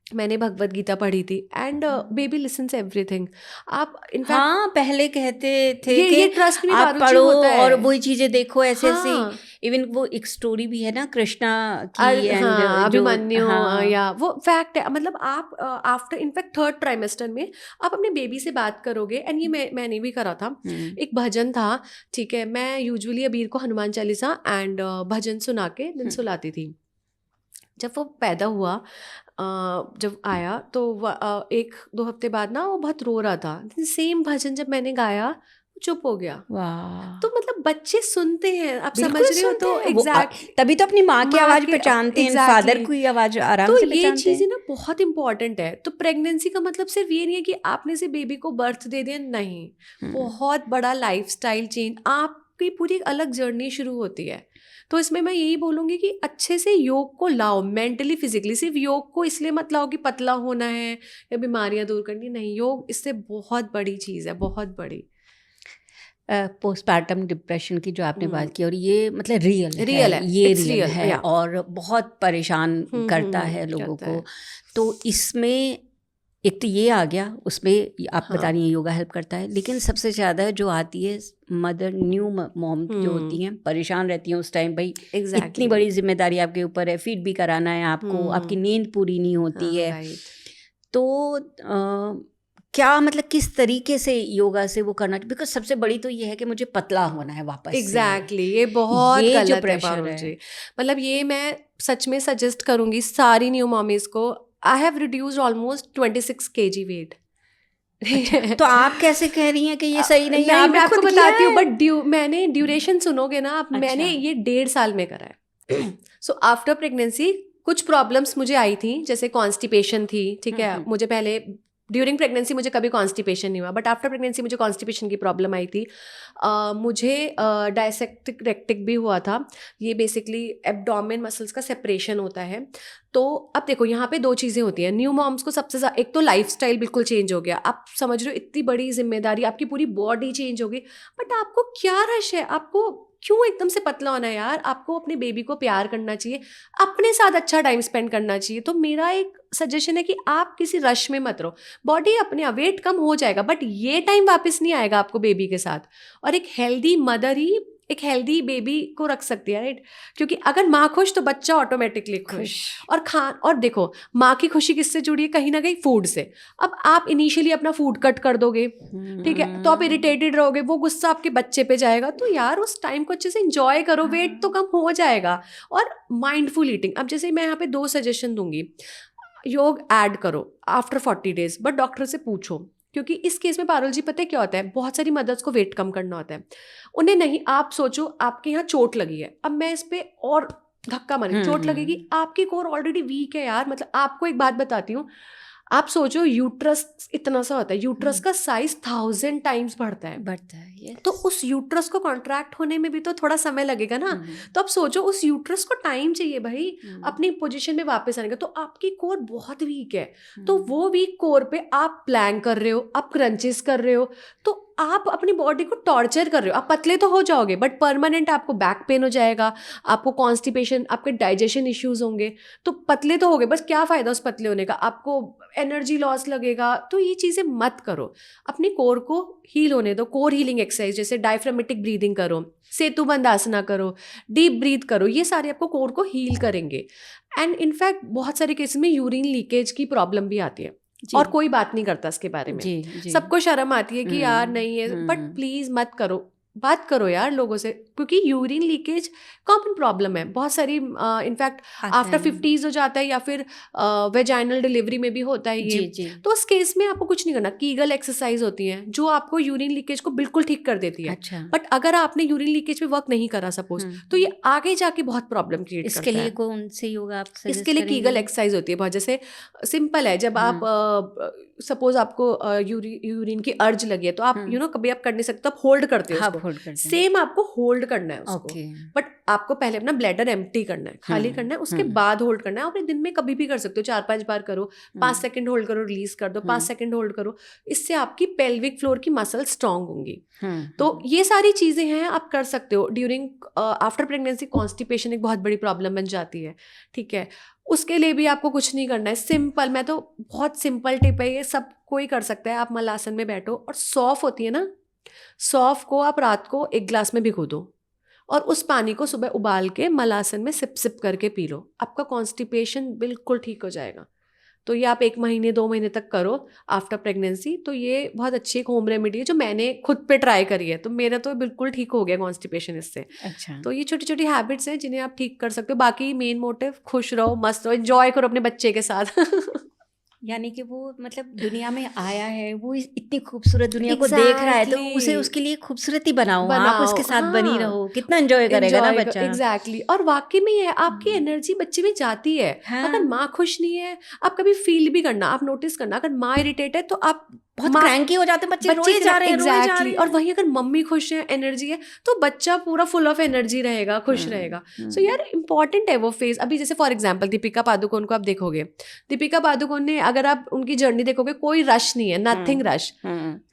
मैंने भगवत गीता पढ़ी थी, एंड बेबी लिसन्स एवरीथिंग। आप इनफैक्ट, हाँ, पहले कहते थे ये कि ट्रस्ट में आप पारुचि पढ़ो होता है, और वही चीजें देखो, ऐसे ऐसे। हाँ, इवन वो एक स्टोरी भी है ना कृष्णा की, एंड हाँ, जो अभिमन्यु, हाँ या वो फैक्ट है। मतलब आप आफ्टर इनफैक्ट 3rd ट्राइमेस्टर में आप अपने बेबी से बात करोगे, एंड ये मैंने भी करा था। एक भजन था, ठीक है, मैं यूजुअली अबीर को हनुमान चालीसा एंड भजन सुना के दिन सुलाती थी। जब वो पैदा हुआ, जब आया तो 1-2 हफ्ते बाद ना वो बहुत रो रहा था। सेम भजन जब मैंने गाया, वो चुप हो गया। वाह, तो मतलब बच्चे सुनते हैं, आप समझ बिल्कुल रहे हो? सुनते तो हैं वो एग्जैक्ट तभी तो अपनी माँ की माँ आवाज के पहचानते हैं, फादर एग्जैक्टली। की आवाज आराम तो से ये पहचानते हैं। चीज़ें ना बहुत इंपॉर्टेंट है। तो प्रेगनेंसी का मतलब सिर्फ ये नहीं है कि आपने से बेबी को बर्थ दे दिया, नहीं, बहुत बड़ा लाइफस्टाइल चेंज, आपकी पूरी एक अलग जर्नी शुरू होती है। तो इसमें मैं यही बोलूँगी कि अच्छे से योग को लाओ, मेंटली फिजिकली। सिर्फ योग को इसलिए मत लाओ कि पतला होना है या बीमारियां दूर करनी, नहीं, योग इससे बहुत बड़ी चीज़ है, बहुत बड़ी। पोस्टपार्टम डिप्रेशन की जो आपने बात की, और ये मतलब रियल रियल है, है, ये इट्स रियल रियल, है या और बहुत परेशान करता है लोगों करता को। है। तो इसमें एक तो ये आ गया, उसमें आप बता हाँ, रही हैं योगा हेल्प करता है, लेकिन सबसे ज़्यादा जो आती है मदर, न्यू मॉम जो होती हैं, परेशान रहती हैं उस टाइम, भाई इतनी एग्जैक्टली, बड़ी जिम्मेदारी आपके ऊपर है, फीड भी कराना है आपको, आपकी नींद पूरी नहीं होती है। राइट। तो क्या मतलब किस तरीके से योगा से वो करना, बिकॉज सबसे बड़ी तो ये है कि मुझे पतला होना है वापस एग्जैक्टली, ये बहुत ये जो गलत है प्रेशर पारुल है। जी। मतलब ये मैं सच में सजेस्ट करूंगी सारी न्यू मॉमीज को। I have reduced almost 26 kg weight. अच्छा, तो आप कैसे कह रही हैं कि ये सही नहीं है? नहीं, आपने मैं आपको खुद किया बताती हूँ, है? बट मैंने ड्यूरेशन सुनोगे ना आप, मैंने अच्छा। ये 1.5 साल में करा है। सो आफ्टर प्रेगनेंसी कुछ प्रॉब्लम्स मुझे आई थी, जैसे कॉन्स्टिपेशन थी, ठीक है। मुझे पहले ड्यूरिंग प्रेगनेंसी मुझे कभी कॉन्स्टिपेशन नहीं हुआ, बट आफ्टर प्रेगनेंसी मुझे कॉन्स्टिपेशन की प्रॉब्लम आई थी। मुझे डायसेक्टिक रेक्टिक भी हुआ था। ये बेसिकली एब्डोमेन मसल्स का सेपरेशन होता है। तो अब देखो, यहाँ पे 2 चीज़ें होती हैं न्यू मॉम्स को। सबसे ज़्यादा एक तो लाइफस्टाइल बिल्कुल चेंज हो गया, आप समझ रहे हो, इतनी बड़ी जिम्मेदारी, आपकी पूरी बॉडी चेंज हो गई। बट आपको क्या रश है, आपको क्यों एकदम से पतला होना है यार? आपको अपने बेबी को प्यार करना चाहिए, अपने साथ अच्छा टाइम स्पेंड करना चाहिए। तो मेरा एक सजेशन है कि आप किसी रश में मत रहो, बॉडी अपने आप वेट कम हो जाएगा, बट ये टाइम वापस नहीं आएगा आपको बेबी के साथ। और एक हेल्दी मदर ही एक हेल्दी बेबी को रख सकती है, राइट? क्योंकि अगर माँ खुश तो बच्चा ऑटोमेटिकली खुश। और देखो, माँ की खुशी किससे जुड़ी है? कहीं ना कहीं फूड से। अब आप इनिशियली अपना फूड कट कर दोगे, ठीक है, तो आप इरिटेटेड रहोगे, वो गुस्सा आपके बच्चे पे जाएगा। तो यार उस टाइम को अच्छे से एंजॉय करो, वेट तो कम हो जाएगा। और माइंडफुल ईटिंग, अब जैसे मैं यहाँ पे 2 सजेशन दूंगी। योग ऐड करो आफ्टर 40 days, बट डॉक्टर से पूछो, क्योंकि इस केस में पारुल जी पता है क्या होता है, बहुत सारी मदर्स को वेट कम करना होता है, उन्हें नहीं। आप सोचो आपके यहाँ चोट लगी है, अब मैं इस पे और धक्का मारी, चोट लगेगी, आपकी कोर ऑलरेडी वीक है यार। मतलब आपको एक बात बताती हूँ, आप सोचो यूट्रस इतना सा होता है, यूट्रस का साइज 1000 टाइम्स बढ़ता है। yes. तो उस यूट्रस को कॉन्ट्रैक्ट होने में भी तो थोड़ा समय लगेगा ना। तो आप सोचो उस यूट्रस को टाइम चाहिए भाई अपनी पोजीशन में वापस आने का। तो आपकी कोर बहुत वीक है, तो वो वीक कोर पे आप प्लैंक कर रहे हो, आप क्रंचेस कर रहे हो, तो आप अपनी बॉडी को टॉर्चर कर रहे हो। आप पतले तो हो जाओगे बट परमानेंट आपको बैक पेन हो जाएगा, आपको कॉन्स्टिपेशन, आपके डाइजेशन इश्यूज होंगे। तो पतले तो हो गए, बस क्या फ़ायदा उस पतले होने का, आपको एनर्जी लॉस लगेगा। तो ये चीज़ें मत करो, अपनी कोर को हील होने दो। कोर हीलिंग एक्सरसाइज जैसे डायफ्रामेटिक ब्रीदिंग करो, सेतुबंद आसना करो, डीप ब्रीथ करो, ये सारे आपको कोर को हील करेंगे। एंड इनफैक्ट बहुत सारे केस में यूरिन लीकेज की प्रॉब्लम भी आती है और कोई बात नहीं करता इसके बारे में। जी। सबको शर्म आती है कि यार नहीं है, बट प्लीज मत करो, बात करो यार लोगों से, क्योंकि यूरिन लीकेज कॉमन प्रॉब्लम है। बहुत सारी इनफैक्ट आफ्टर 50s हो जाता है या फिर वेजाइनल डिलीवरी में भी होता है ये। जी। तो उस केस में आपको कुछ नहीं करना। कीगल एक्सरसाइज होती हैं जो आपको यूरिन लीकेज को बिल्कुल ठीक कर देती है। अच्छा। बट अगर आपने यूरिन लीकेज पे वर्क नहीं करा सपोज, तो ये आगे जाके बहुत प्रॉब्लम क्रिएट करता है। इसके लिए कौन सी योगा आप सजेस्ट इसके लिए करेंगे? कीगल एक्सरसाइज होती है बहुत, जैसे सिंपल है। जब आप सपोज आपको यूरिन की अर्ज लगी है तो आप कभी आप कर नहीं सकते, आप होल्ड करते हो उसको। सेम आपको होल्ड करना है उसको, बट आपको पहले अपना ब्लैडर एम्प्टी करना है, खाली करना है, उसके बाद होल्ड करना है। आप दिन में कभी भी कर सकते हो, 4-5 बार करो, 5 सेकंड होल्ड करो, रिलीज कर दो, 5 सेकंड होल्ड करो। इससे आपकी पेल्विक फ्लोर की मसल स्ट्रांग होंगी। तो ये सारी चीजें हैं, आप कर सकते हो। ड्यूरिंग आफ्टर प्रेगनेंसी कॉन्स्टिपेशन एक बहुत बड़ी प्रॉब्लम बन जाती है, ठीक है। उसके लिए भी आपको कुछ नहीं करना है, सिंपल, मैं तो बहुत सिंपल टिप है ये, सब कोई कर सकता है। आप मलासन में बैठो और सौंफ होती है ना, सौंफ को आप रात को 1 ग्लास में भिगो दो और उस पानी को सुबह उबाल के मलासन में सिप सिप करके पी लो, आपका कॉन्स्टिपेशन बिल्कुल ठीक हो जाएगा। तो ये आप 1 महीने 2 महीने तक करो आफ्टर प्रेगनेंसी। तो ये बहुत अच्छी एक होम रेमेडी है जो मैंने खुद पे ट्राई करी है, तो मेरा तो बिल्कुल ठीक हो गया कॉन्स्टिपेशन इससे। अच्छा। तो ये छोटी छोटी हैबिट्स हैं जिन्हें आप ठीक कर सकते हो। बाकी मेन मोटिव खुश रहो, मस्त रहो, एंजॉय करो अपने बच्चे के साथ। यानी कि वो मतलब दुनिया में आया है, वो इतनी खूबसूरत दुनिया को देख रहा है, तो उसे उसके लिए खूबसूरती बनाओ, आप उसके साथ बनी रहो, कितना एंजॉय करेगा ना बच्चा। एग्जैक्टली। और वाकई में है, आपकी एनर्जी बच्चे में जाती है। अगर माँ खुश नहीं है, आप कभी फील भी करना, आप नोटिस करना, अगर माँ इरिटेट है तो आप बहुत क्रैंकी हो जाते हैं बच्चे, रोए जा रहे हैं। और वहीं अगर मम्मी खुश है, एनर्जी है, तो बच्चा पूरा फुल ऑफ एनर्जी रहेगा, खुश रहेगा। सो यार इंपॉर्टेंट है वो फेज। अभी जैसे फॉर एग्जांपल दीपिका पादुकोण को आप देखोगे, दीपिका पादुकोण ने, अगर आप उनकी जर्नी देखोगे, कोई रश नहीं है, नथिंग रश।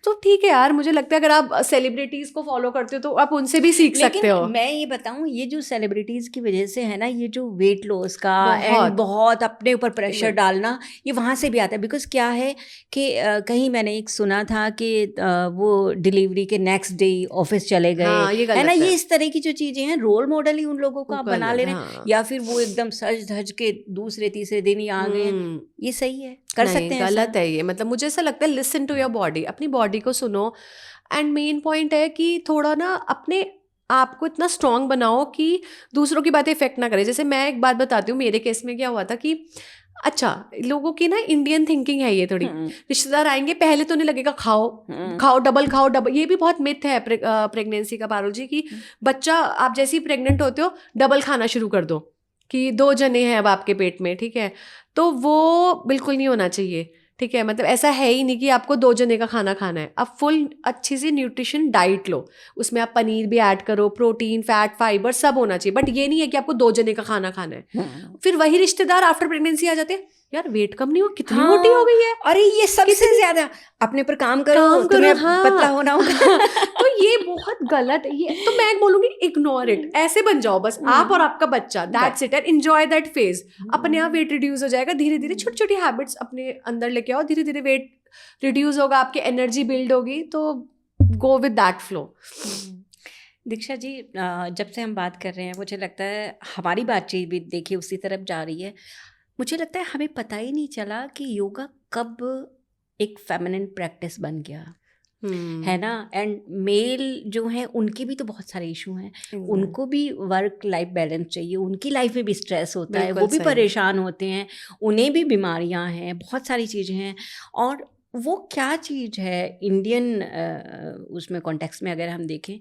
तो ठीक है यार, मुझे लगता है अगर आप सेलिब्रिटीज को फॉलो करते हो तो आप उनसे भी सीख सकते हो। मैं ये बताऊं, ये जो सेलिब्रिटीज की वजह से है ना, ये जो वेट लॉस का एंड बहुत अपने ऊपर प्रेशर डालना, ये वहां से भी आता है। बिकॉज क्या है कि कहीं मैंने एक सुना था कि वो डिलीवरी के नेक्स्ट डे ऑफिस चले गए, है ना। ये इस तरह की जो चीजें हैं, रोल मॉडल ही उन लोगों को आप बना ले रहे हैं, या फिर वो एकदम सज धज के दूसरे तीसरे दिन ही आ गए। ये सही है, कर सकते हैं? गलत है ये। मतलब मुझे ऐसा लगता है, लिसन टू योर बॉडी, अपनी बॉडी को सुनो। एंड मेन पॉइंट है कि थोड़ा ना अपने आपको इतना स्ट्रांग बनाओ कि दूसरों की बातें इफेक्ट ना करे। जैसे मैं एक बात बताती हूँ, मेरे केस में क्या हुआ था कि अच्छा, लोगों की ना इंडियन थिंकिंग है ये थोड़ी, रिश्तेदार आएंगे पहले तो नहीं लगेगा खाओ खाओ डबल। ये भी बहुत मिथ है प्रेगनेंसी का पारुल जी, कि बच्चा आप जैसे ही प्रेग्नेंट होते हो डबल खाना शुरू कर दो कि 2 जने हैं अब आपके पेट में, ठीक है। तो वो बिल्कुल नहीं होना चाहिए, ठीक है। मतलब ऐसा है ही नहीं कि आपको 2 जने का खाना खाना है। आप फुल अच्छी सी न्यूट्रिशन डाइट लो, उसमें आप पनीर भी ऐड करो, प्रोटीन, फैट, फाइबर सब होना चाहिए। बट ये नहीं है कि आपको 2 जने का खाना खाना है। फिर वही रिश्तेदार आफ्टर प्रेगनेंसी आ जाते हैं, यार वेट कम नहीं हुआ, कितनी मोटी हो गई है। अरे ये सबसे ज्यादा अपने पर काम करो, पतला होना होगा। तो ये बहुत गलत है ये। तो मैं बोलूंगी इग्नोर इट, ऐसे बन जाओ बस आप और आपका बच्चा, that's it, and enjoy that phase. अपने आप वेट रिड्यूस हो जाएगा धीरे धीरे। छोटी छोटी हैबिट्स अपने अंदर लेके आओ, धीरे धीरे वेट रिड्यूस होगा, आपकी एनर्जी बिल्ड होगी। तो go with that flow. Diksha ji, जब से हम बात कर रहे हैं, मुझे लगता है हमारी बातचीत भी देखिए उसी तरफ जा रही है। मुझे लगता है हमें पता ही नहीं चला कि योगा कब एक फेमिनिन प्रैक्टिस बन गया, है ना। एंड मेल जो हैं उनके भी तो बहुत सारे इशू हैं, उनको भी वर्क लाइफ बैलेंस चाहिए, उनकी लाइफ में भी स्ट्रेस होता है, वो भी परेशान होते हैं, उन्हें भी बीमारियां हैं, बहुत सारी चीज़ें हैं। और वो क्या चीज़ है इंडियन उसमें कॉन्टेक्स्ट में अगर हम देखें,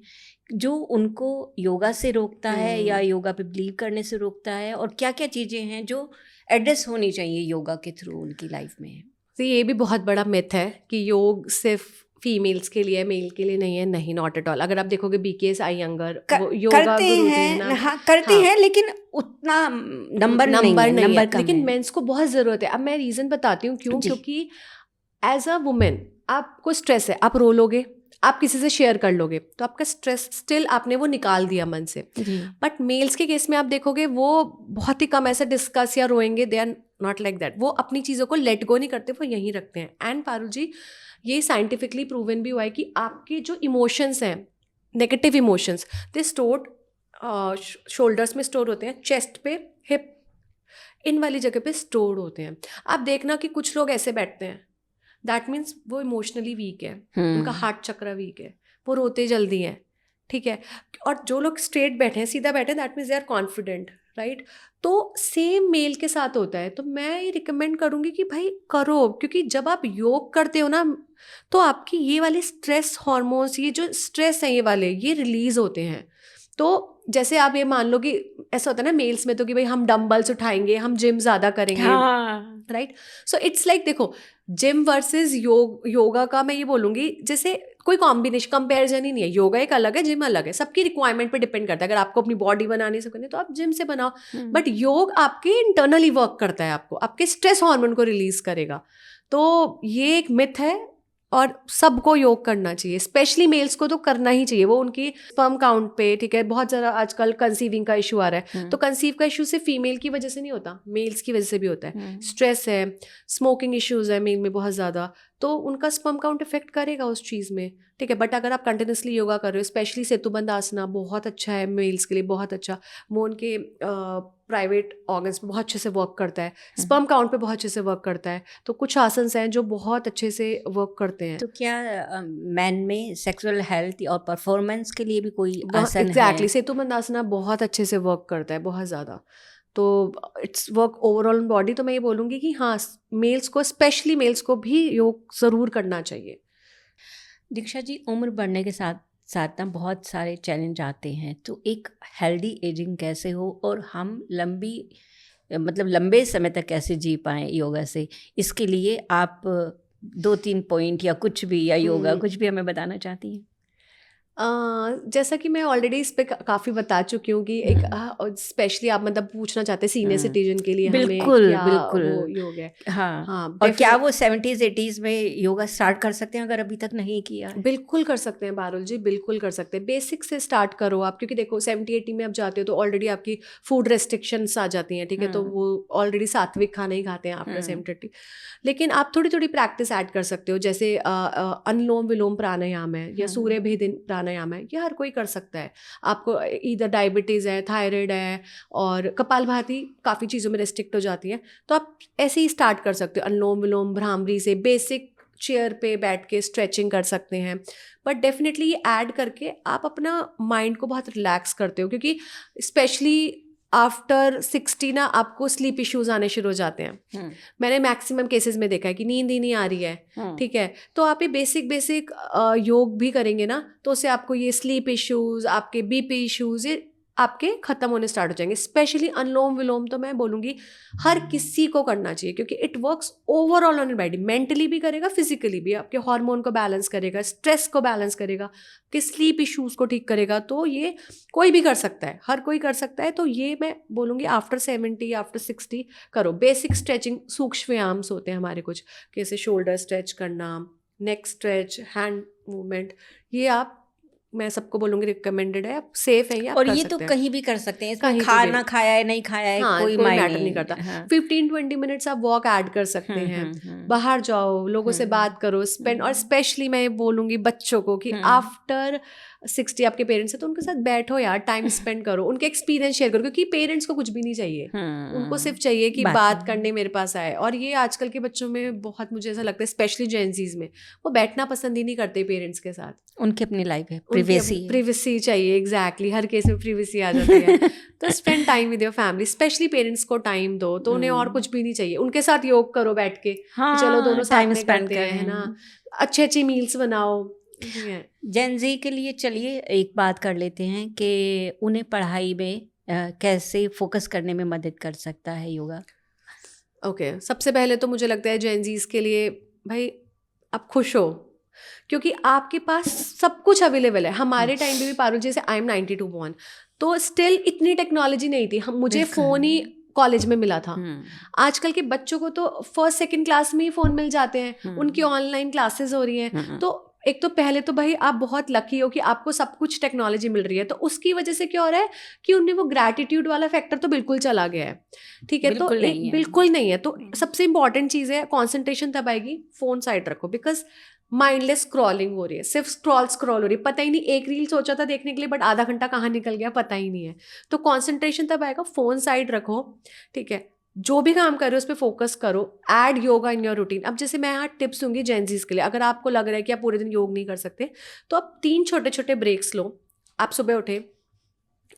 जो उनको योगा से रोकता है या योगा पे बिलीव करने से रोकता है, और क्या क्या चीज़ें हैं जो एड्रेस होनी चाहिए योगा के थ्रू उनकी लाइफ में? तो ये भी बहुत बड़ा मिथ है कि योग सिर्फ फीमेल्स के लिए, मेल के लिए नहीं है। नहीं, नॉट एट ऑल। अगर आप देखोगे BKS अयंगर योगा गुरु जी ना, करते हैं, लेकिन उतना नंबर नहीं है, लेकिन मेंस को बहुत ज़रूरत है। अब मैं रीज़न बताती हूँ क्यों। क्योंकि एज अ वुमेन आपको स्ट्रेस है, आप रो लोगे, आप किसी से शेयर कर लोगे तो आपका स्ट्रेस स्टिल आपने वो निकाल दिया मन से। बट मेल्स के केस में आप देखोगे वो बहुत ही कम ऐसे डिस्कस या रोएंगे, they are not like that. वो अपनी चीज़ों को लेट गो नहीं करते, वो यहीं रखते हैं। एंड पारुल जी, ये साइंटिफिकली प्रूवन भी हुआ है कि आपके जो इमोशंस हैं, नेगेटिव इमोशंस, दे स्टोर्ड शोल्डर्स में स्टोर होते हैं, चेस्ट पे, हिप, इन वाली जगह पे स्टोर होते हैं। आप देखना कि कुछ लोग ऐसे बैठते हैं, दैट मीन्स वो इमोशनली वीक है, उनका हार्ट चक्र वीक है, वो रोते जल्दी हैं, ठीक है। और जो लोग स्ट्रेट बैठे हैं, सीधा बैठे हैं, that means they are confident, right. तो सेम मेल के साथ होता है। तो मैं ये रिकमेंड करूँगी कि भाई करो, क्योंकि जब आप योग करते हो ना तो आपकी ये वाले स्ट्रेस हार्मोन्स, ये जो स्ट्रेस हैं ये वाले, ये रिलीज होते हैं। तो जैसे आप ये मान लो कि ऐसा होता है ना मेल्स में तो कि भाई हम डंबल्स उठाएंगे, हम जिम ज़्यादा करेंगे, राइट। सो इट्स लाइक देखो, जिम वर्सेस योगा का मैं ये बोलूँगी, जैसे कोई कॉम्बिनेशन कंपैरिजन ही नहीं है। योगा एक अलग है, जिम अलग है, सबकी रिक्वायरमेंट पे डिपेंड करता है। अगर आपको अपनी बॉडी बनानी है तो आप जिम से बनाओ, बट योग आपके इंटरनली वर्क करता है, आपको आपके स्ट्रेस हार्मोन को रिलीज करेगा। तो ये एक मिथ है और सबको योग करना चाहिए, स्पेशली मेल्स को तो करना ही चाहिए। वो उनकी स्पर्म काउंट पे, ठीक है, बहुत ज़्यादा आजकल कंसीविंग का इशू आ रहा है, तो कंसीव का इशू सिर्फ फीमेल की वजह से नहीं होता, मेल्स की वजह से भी होता है। स्ट्रेस है, स्मोकिंग इश्यूज है मेल में बहुत ज़्यादा, तो उनका स्पर्म काउंट इफेक्ट करेगा उस चीज़ में, ठीक है। बट अगर आप कंटिन्यूसली योगा कर रहे हो, स्पेशली सेतुबंध आसना बहुत अच्छा है मेल्स के लिए, बहुत अच्छा। वो उनके प्राइवेट ऑर्गन्स पे बहुत अच्छे से वर्क करता है, स्पर्म काउंट पे बहुत अच्छे से वर्क करता है। तो कुछ आसन्स हैं जो बहुत अच्छे से वर्क करते हैं। तो क्या मैन में सेक्सुअल हेल्थ और परफॉर्मेंस के लिए भी कोई आसन है? एग्जैक्टली, सेतुबंध आसना बहुत अच्छे से वर्क करता है, बहुत ज़्यादा। तो इट्स वर्क ओवरऑल बॉडी। तो मैं ये बोलूँगी कि हाँ, मेल्स को, स्पेशली मेल्स को भी योग ज़रूर करना चाहिए। दीक्षा जी, उम्र बढ़ने के साथ साथ ना बहुत सारे चैलेंज आते हैं, तो एक हेल्दी एजिंग कैसे हो और हम लंबे समय तक कैसे जी पाएँ योगा से, इसके लिए आप 2-3 पॉइंट या कुछ भी, या योगा कुछ भी हमें बताना चाहती हैं? जैसा कि मैं ऑलरेडी इस पे काफ़ी बता चुकी हूँ कि एक स्पेशली आप मतलब पूछना चाहते हैं सीनियर सिटीजन के लिए बिल्कुल, हमें क्या बिल्कुल वो योग है। हाँ, और क्या वो 70s-80s में योगा स्टार्ट कर सकते हैं अगर अभी तक नहीं किया है? बिल्कुल कर सकते हैं पारुल जी, बिल्कुल कर सकते हैं। बेसिक से स्टार्ट करो आप, क्योंकि देखो 70-80 में आप जाते हो तो ऑलरेडी आपकी फूड रेस्ट्रिक्शंस आ जाती हैं, ठीक है। तो वो ऑलरेडी सात्विक खाना ही खाते हैं आफ्टर 70-80। लेकिन आप थोड़ी थोड़ी प्रैक्टिस ऐड कर सकते हो, जैसे अनुलोम विलोम प्राणायाम है या सूर्य भेदन प्राणायाम है, ये हर कोई कर सकता है। आपको इधर डायबिटीज़ है, थायराइड है, और कपालभाति काफ़ी चीज़ों में रेस्ट्रिक्ट हो जाती है, तो आप ऐसे ही स्टार्ट कर सकते हो। अनुलोम विलोम, भ्रामरी से बेसिक चेयर पे बैठ के स्ट्रेचिंग कर सकते हैं। बट डेफिनेटली ये ऐड करके आप अपना माइंड को बहुत रिलैक्स करते हो, क्योंकि स्पेशली आफ्टर 60 ना आपको स्लीप इश्यूज आने शुरू हो जाते हैं। मैंने मैक्सिमम केसेस में देखा है कि नींद ही नहीं आ रही है, ठीक है। तो आप ये बेसिक योग भी करेंगे ना, तो उससे आपको ये स्लीप इश्यूज, आपके बीपी इश्यूज, ये आपके ख़त्म होने स्टार्ट हो जाएंगे। स्पेशली अनुलोम विलोम तो मैं बोलूँगी हर किसी को करना चाहिए, क्योंकि it works overall on your body, mentally भी करेगा, फिजिकली भी, आपके हार्मोन को बैलेंस करेगा, स्ट्रेस को बैलेंस करेगा, आपके स्लीप इश्यूज़ को ठीक करेगा। तो ये कोई भी कर सकता है, हर कोई कर सकता है। तो ये मैं बोलूँगी आफ्टर 70, आफ्टर 60 करो। बेसिक स्ट्रेचिंग, सूक्ष्म व्यायाम्स होते हैं हमारे कुछ, जैसे शोल्डर स्ट्रेच करना, नेक स्ट्रेच, हैंड मूवमेंट, ये आप, मैं सबको बोलूँगी रिकमेंडेड है, आप सेफ है, आप और कर ये सकते तो हैं। कहीं भी कर सकते हैं, कहीं खा भी ना खाया है, नहीं खाया है, हाँ, कोई मैटर नहीं करता। 15-20 मिनट्स आप वॉक ऐड कर सकते हैं, बाहर जाओ, लोगों से बात करो, स्पेंड। और स्पेशली मैं बोलूँगी बच्चों को कि आफ्टर 60 आपके पेरेंट्स हैं तो उनके साथ बैठो यार, टाइम स्पेंड करो, उनके एक्सपीरियंस शेयर करो, क्योंकि पेरेंट्स को कुछ भी नहीं चाहिए, उनको सिर्फ चाहिए कि बात करने मेरे पास आए। और ये आजकल के बच्चों में बहुत, मुझे ऐसा लगता है स्पेशली जेनजीज में, वो बैठना पसंद ही नहीं करते पेरेंट्स के साथ। उनकी अपनी लाइफ है, प्रिवेसी चाहिए। एग्जैक्टली, हर केस में प्रिवेसी आ जाती है। तो spend time with your family, specially parents को टाइम दो, तो उन्हें और कुछ भी नहीं चाहिए, उनके साथ योग करो बैठ के, चलो दोनों साथ में करते हैं, है ना, अच्छी मील्स बनाओ। जेन ज़ी के लिए चलिए एक बात कर लेते हैं कि उन्हें पढ़ाई में कैसे फोकस करने में मदद कर सकता है योगा। ओके, सबसे पहले तो मुझे लगता है जेन ज़ीज़ के लिए, भाई आप खुश हो, क्योंकि आपके पास सब कुछ अवेलेबल है। हमारे टाइम पे भी पारुल, जैसे आई एम 92 बॉर्न, तो स्टिल इतनी टेक्नोलॉजी नहीं थी, मुझे फ़ोन ही कॉलेज में मिला था। आजकल के बच्चों को तो 1st 2nd क्लास में ही फ़ोन मिल जाते हैं, उनकी ऑनलाइन क्लासेस हो रही हैं। तो एक तो पहले तो भाई आप बहुत लकी हो कि आपको सब कुछ टेक्नोलॉजी मिल रही है, तो उसकी वजह से क्या हो रहा है कि उन्हें वो ग्रैटिट्यूड वाला फैक्टर तो बिल्कुल चला गया है, ठीक है। तो बिल्कुल नहीं एक है। बिल्कुल नहीं है। तो सबसे इंपॉर्टेंट चीज़ है कॉन्सेंट्रेशन तब आएगी, फोन साइड रखो, बिकॉज माइंडलेस स्क्रॉलिंग हो रही है, सिर्फ स्क्रॉल हो रही है, पता ही नहीं, एक रील सोचा था देखने के लिए बट आधा घंटा कहाँ निकल गया पता ही नहीं है। तो कॉन्सेंट्रेशन तब आएगा, फोन साइड रखो, ठीक है, जो भी काम कर रहे हो उस पर फोकस करो, add yoga in your routine. अब जैसे मैं यहाँ टिप्स दूंगी जेंजीज के लिए, अगर आपको लग रहा है कि आप पूरे दिन योग नहीं कर सकते तो आप 3 छोटे छोटे ब्रेक्स लो। आप सुबह उठे,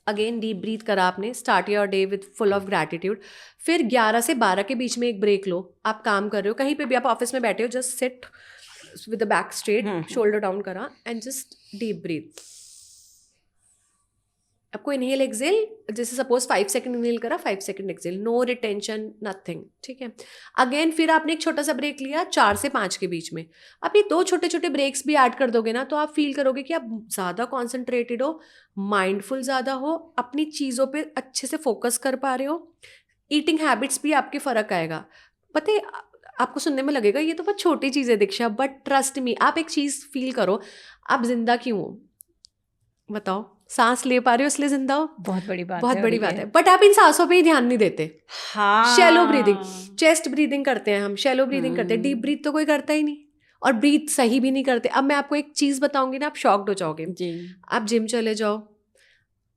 अगेन डीप ब्रीथ करा आपने, start your day with full of gratitude, फिर 11 से 12 के बीच में एक ब्रेक लो। आप काम कर रहे हो कहीं पे भी, आप ऑफिस में बैठे हो, just sit with the back straight, shoulder down करा एंड जस्ट डीप ब्रीथ। आपको इनहेल एक्सेल, जैसे सपोज 5 सेकंड इनहेल करा, 5 second exhale, no retention nothing, ठीक है। अगेन फिर आपने एक छोटा सा ब्रेक लिया 4 से 5 के बीच में। आप ये 2 छोटे छोटे ब्रेक्स भी ऐड कर दोगे ना तो आप फील करोगे कि आप ज़्यादा कॉन्सेंट्रेटेड हो, माइंडफुल ज़्यादा हो, अपनी चीज़ों पे अच्छे से फोकस कर पा रहे हो। ईटिंग हैबिट्स भी आपके फ़र्क आएगा। पता है आपको सुनने में लगेगा ये तो बहुत छोटी चीज़ है दीक्षा, बट ट्रस्ट मी, आप एक चीज़ फील करो, आप जिंदा क्यों हो बताओ? सांस ले पा रहे हो इसलिए जिंदा हो, बहुत बड़ी बात बहुत है। बड़ी बात है। बट आप इन सांसों पे ही ध्यान नहीं देते। हाँ, शैलो ब्रीदिंग, चेस्ट ब्रीदिंग करते हैं हम, शैलो ब्रीदिंग करते हैं, डीप ब्रीथ तो कोई करता ही नहीं, और ब्रीथ सही भी नहीं करते। अब मैं आपको एक चीज बताऊंगी ना, आप शॉक्ड हो जाओगे जी। आप जिम चले जाओ,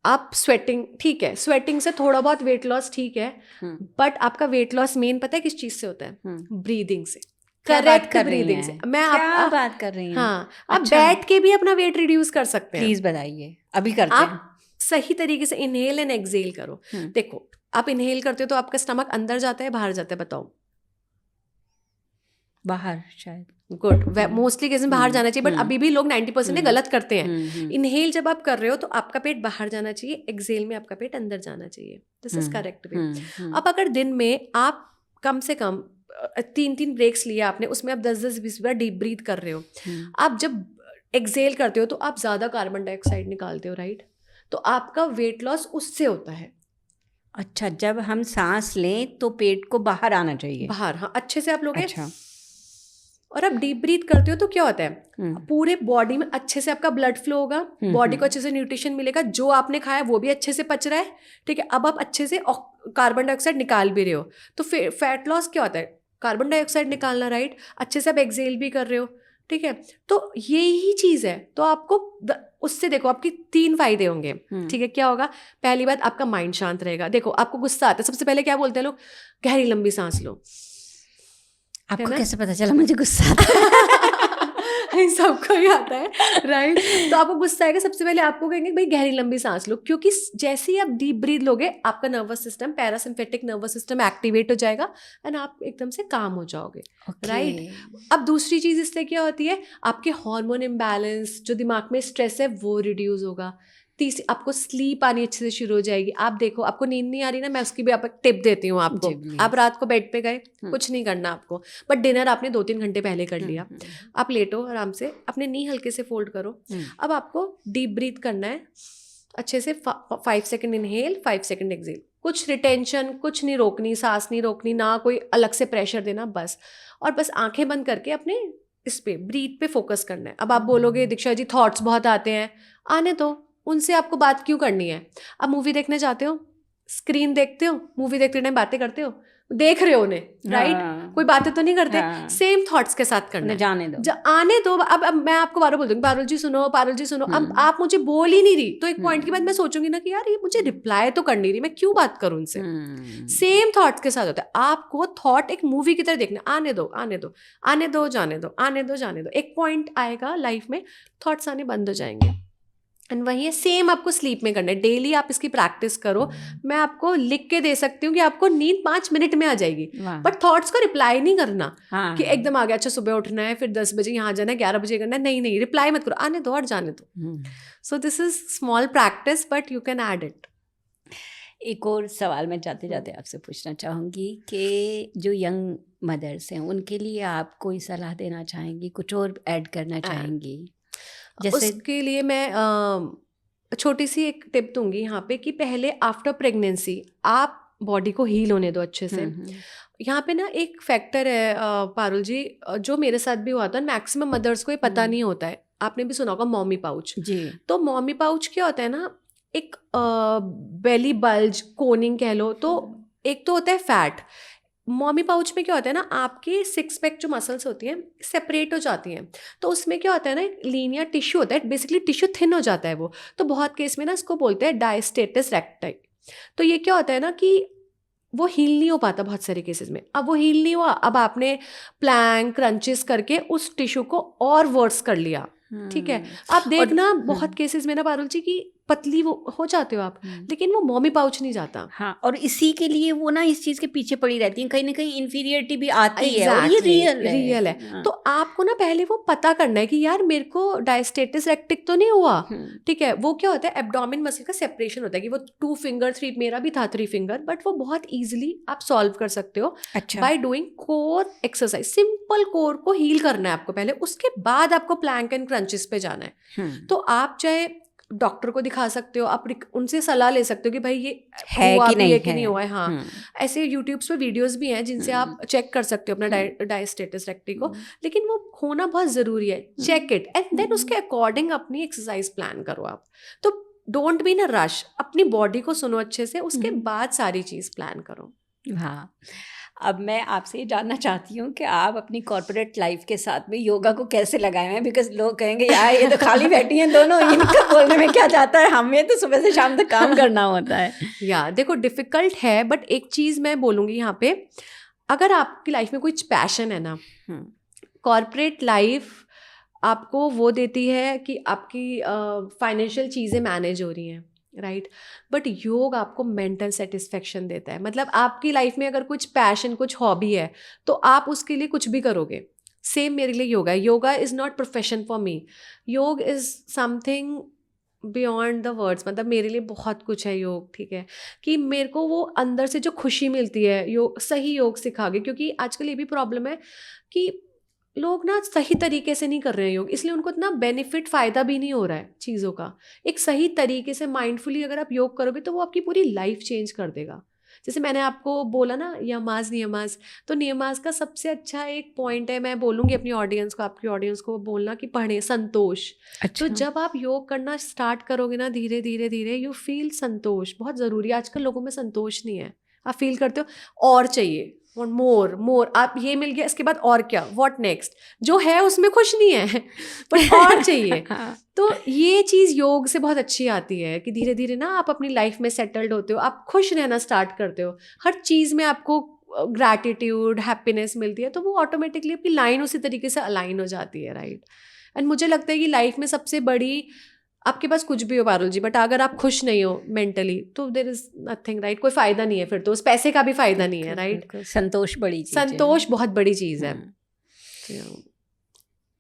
आप स्वेटिंग, ठीक है, स्वेटिंग से थोड़ा बहुत वेट लॉस ठीक है, बट आपका वेट लॉस मेन पता है किस चीज से होता है? ब्रीदिंग से, करेक्ट ब्रीदिंग से। मैं क्या बात कर रही हैं? हाँ, आप बैठ के भी अपना वेट रिड्यूस कर सकते हैं। प्लीज बताइए, अभी करते हैं। आप सही तरीके से इनहेल एंड एक्सेल करो। देखो आप इनहेल करते हो तो आपका स्टमक अंदर जाता है बाहर जाता है? बताओ। बाहर शायद। गुड, मोस्टली केस में बाहर जाना चाहिए, बट अभी भी लोग 90% गलत करते हैं। इनहेल जब आप कर रहे हो तो आपका पेट बाहर जाना चाहिए, एक्सेल में आपका पेट अंदर जाना चाहिए। This is correct way. अब अगर दिन में आप कम से कम 3 ब्रेक्स लिए आपने, उसमें आप 10-20 बार डीप ब्रीथ कर रहे हो, आप जब एक्सेल करते हो तो आप ज़्यादा कार्बन डाइऑक्साइड निकालते हो, राइट? तो आपका वेट लॉस उससे होता है। अच्छा, जब हम सांस लें तो पेट को बाहर आना चाहिए, बाहर, हाँ, अच्छे से आप लोग। अच्छा। और आप डीप ब्रीथ करते हो तो क्या होता है, पूरे बॉडी में अच्छे से आपका ब्लड फ्लो होगा, बॉडी को अच्छे से न्यूट्रिशन मिलेगा, जो आपने खाया वो भी अच्छे से पच रहा है, ठीक है। अब आप अच्छे से कार्बन डाइऑक्साइड निकाल भी रहे हो, तो फैट लॉस क्या होता है? कार्बन डाइऑक्साइड निकालना, राइट? अच्छे से आप एक्सेल भी कर रहे हो, ठीक है। तो यही चीज़ है। तो आपको उससे देखो आपके 3 फायदे होंगे, ठीक है। क्या होगा? पहली बात, आपका माइंड शांत रहेगा। देखो आपको गुस्सा आता है, सबसे पहले क्या बोलते हैं लोग? गहरी लंबी सांस लो। आपको कैसे पता चला मुझे गुस्सा आता है? सबको ही आता है, राइट? तो आपको गुस्सा आएगा, सबसे पहले आपको कहेंगे भाई गहरी लंबी सांस लो, क्योंकि जैसे ही आप डीप ब्रीथ लोगे आपका nervous system, parasympathetic nervous system activate हो जाएगा एंड आप एकदम से काम हो जाओगे, राइट? अब दूसरी चीज़ इससे क्या होती है, आपके हार्मोन इम्बैलेंस, जो दिमाग में स्ट्रेस है वो रिड्यूस होगा। तीसरी, आपको स्लीप आनी अच्छे से शुरू हो जाएगी। आप देखो आपको नींद नहीं आ रही ना, मैं उसकी भी आपको टिप देती हूँ आपको। आप रात को बेड पे गए, कुछ नहीं करना आपको, बट डिनर आपने 2-3 घंटे पहले कर लिया, आप लेटो आराम से, अपने नी हल्के से फोल्ड करो। अब आपको डीप ब्रीथ करना है अच्छे से, 5 सेकंड इनहेल, 5 सेकंड एक्सेल, कुछ रिटेंशन कुछ नहीं रोकनी, सांस नहीं रोकनी, ना कोई अलग से प्रेशर देना, बस। और बस आंखें बंद करके अपने इस पे ब्रीथ पे फोकस करना है। अब आप बोलोगे दीक्षा जी थॉट्स बहुत आते हैं, आने दो, उनसे आपको बात क्यों करनी है? अब मूवी देखने जाते हो, स्क्रीन देखते हो, मूवी देखते टाइम बातें करते हो, देख रहे हो उन्हें, राइट? कोई बातें तो नहीं करते। सेम थॉट्स के साथ करना है, जाने दो, आने दो। अब मैं आपको बार बोल दूंगी पारुल जी सुनो, पारुल जी सुनो। अब आप मुझे बोल ही नहीं रही, तो एक पॉइंट के बाद मैं सोचूंगी ना कि यार ये मुझे रिप्लाई तो कर नहीं रही, मैं क्यों बात करूं उनसे? सेम थॉट्स के साथ होता है। आपको थॉट एक मूवी की तरह देखना, आने दो, आने दो, आने दो, जाने दो, आने दो, जाने दो। एक पॉइंट आएगा लाइफ में थॉट्स आने बंद हो जाएंगे। एंड वही है, सेम आपको स्लीप में करना है। डेली आप इसकी प्रैक्टिस करो। मैं आपको लिख के दे सकती हूँ कि आपको नींद 5 मिनट में आ जाएगी, बट थॉट्स को रिप्लाई नहीं करना। कि एकदम आ गया, अच्छा सुबह उठना है, फिर 10 बजे यहाँ जाना है, 11 बजे करना है, नहीं, रिप्लाई मत करो, आने दो और जाने दो। So this is small practice but you can add it. एक और सवाल मैं जाते जाते आपसे पूछना चाहूँगी कि जो यंग मदर्स हैं उनके लिए आप कोई सलाह देना चाहेंगी, कुछ और ऐड करना चाहेंगी? जैसे उसके लिए मैं छोटी सी एक टिप दूंगी यहाँ पे कि पहले आफ्टर प्रेगनेंसी आप बॉडी को हील होने दो अच्छे से। यहाँ पे ना एक फैक्टर है पारुल जी, जो मेरे साथ भी हुआ था, मैक्सिमम मदर्स को ये पता नहीं होता है। आपने भी सुना होगा मॉमी पाउच जी। तो मॉमी पाउच क्या होता है ना, एक बेली बल्ज, कोनिंग कह लो, तो एक तो होता है फैट। मॉमी पाउच में क्या होता है ना, आपकी 6 पैक जो मसल्स होती हैं सेपरेट हो जाती हैं, तो उसमें क्या होता है ना, एक लीनियर टिश्यू होता है, बेसिकली टिश्यू थिन हो जाता है वो। तो बहुत केस में ना इसको बोलते हैं डायस्टेटिस रेक्टाई। तो ये क्या होता है ना कि वो हील नहीं हो पाता बहुत सारे केसेस में। अब वो हील नहीं हुआ, अब आपने प्लैंक क्रंचेस करके उस टिश्यू को और वर्स कर लिया, ठीक है। आप देखना बहुत केसेस में ना पारुल जी की पतली वो हो जाते हो आप, लेकिन वो मॉमी पाउच नहीं जाता। हाँ, और इसी के लिए वो ना इस चीज के पीछे पड़ी रहती हैं, कहीं ना कहीं इन्फीरियरिटी भी आती है, और ये रियल है। हाँ। तो आपको ना पहले वो पता करना है कि यार मेरे को डायस्टेटिस रेक्टिक तो नहीं हुआ, ठीक है। वो क्या होता है, एब्डोमेन मसल का सेपरेशन होता है कि वो 2 फिंगर 3, मेरा भी था 3 फिंगर, बट वो बहुत ईजिली आप सॉल्व कर सकते हो by doing core exercise. Simple core को हील करना है आपको पहले, उसके बाद आपको प्लैंक एंड क्रंचेस पे जाना है। तो आप चाहे डॉक्टर को दिखा सकते हो, आप उनसे सलाह ले सकते हो कि भाई ये है हुआ कि नहीं है, कि नहीं हुआ है। हाँ, ऐसे यूट्यूब्स पे वीडियोस भी हैं जिनसे आप चेक कर सकते हो अपना डायस्टेटिस रेक्टी को, लेकिन वो होना बहुत ज़रूरी है। चेक इट एंड देन उसके अकॉर्डिंग अपनी एक्सरसाइज प्लान करो आप। तो don't be in a rush, अपनी बॉडी को सुनो अच्छे से, उसके बाद सारी चीज़ प्लान करो। हाँ, अब मैं आपसे ये जानना चाहती हूँ कि आप अपनी कॉर्पोरेट लाइफ के साथ में योगा को कैसे लगाए हैं, बिकॉज लोग कहेंगे यार ये तो खाली बैठी हैं दोनों, इनका बोलने में क्या जाता है, हमें तो सुबह से शाम तक काम करना होता है। या देखो डिफ़िकल्ट है, बट एक चीज़ मैं बोलूँगी यहाँ पे, अगर आपकी लाइफ में कुछ पैशन है ना, कॉर्पोरेट लाइफ आपको वो देती है कि आपकी फाइनेंशियल चीज़ें मैनेज हो रही हैं, राइट, बट योग आपको मेंटल सेटिस्फेक्शन देता है। मतलब आपकी लाइफ में अगर कुछ पैशन, कुछ हॉबी है, तो आप उसके लिए कुछ भी करोगे। सेम मेरे लिए योगा है। Yoga is not profession for me, yoga is something beyond the words. मतलब मेरे लिए बहुत कुछ है योग, ठीक है, कि मेरे को वो अंदर से जो खुशी मिलती है, योग सही योग सिखा के। क्योंकि आजकल ये भी प्रॉब्लम है कि लोग ना सही तरीके से नहीं कर रहे हैं योग, इसलिए उनको इतना बेनिफिट फ़ायदा भी नहीं हो रहा है चीज़ों का। एक सही तरीके से माइंडफुली अगर आप योग करोगे तो वो आपकी पूरी लाइफ चेंज कर देगा। जैसे मैंने आपको बोला ना यमाज नियमाज, तो नियमाज का सबसे अच्छा एक पॉइंट है, मैं बोलूँगी अपनी ऑडियंस को, आपकी ऑडियंस को बोलना कि पढ़ें संतोष। तो जब आप योग करना स्टार्ट करोगे ना, धीरे धीरे धीरे यू फील संतोष। बहुत ज़रूरी है, आजकल लोगों में संतोष नहीं है। आप फील करते हो और चाहिए, मोर, आप ये मिल गया, इसके बाद और क्या, व्हाट नेक्स्ट, जो है उसमें खुश नहीं है बट और चाहिए। तो ये चीज़ योग से बहुत अच्छी आती है कि धीरे धीरे ना आप अपनी लाइफ में सेटल्ड होते हो, आप खुश रहना स्टार्ट करते हो, हर चीज़ में आपको ग्रैटिट्यूड, हैप्पीनेस मिलती है, तो वो ऑटोमेटिकली आपकी लाइन उसी तरीके से अलाइन हो जाती है, राइट। एंड मुझे लगता है कि लाइफ में सबसे बड़ी, आपके पास कुछ भी हो पारुल जी, बट अगर आप खुश नहीं हो मेंटली तो देयर इज नथिंग, राइट। कोई फ़ायदा नहीं है फिर तो, उस पैसे का भी फ़ायदा नहीं है, राइट। संतोष बड़ी चीज़ है, संतोष बहुत बड़ी चीज़ है।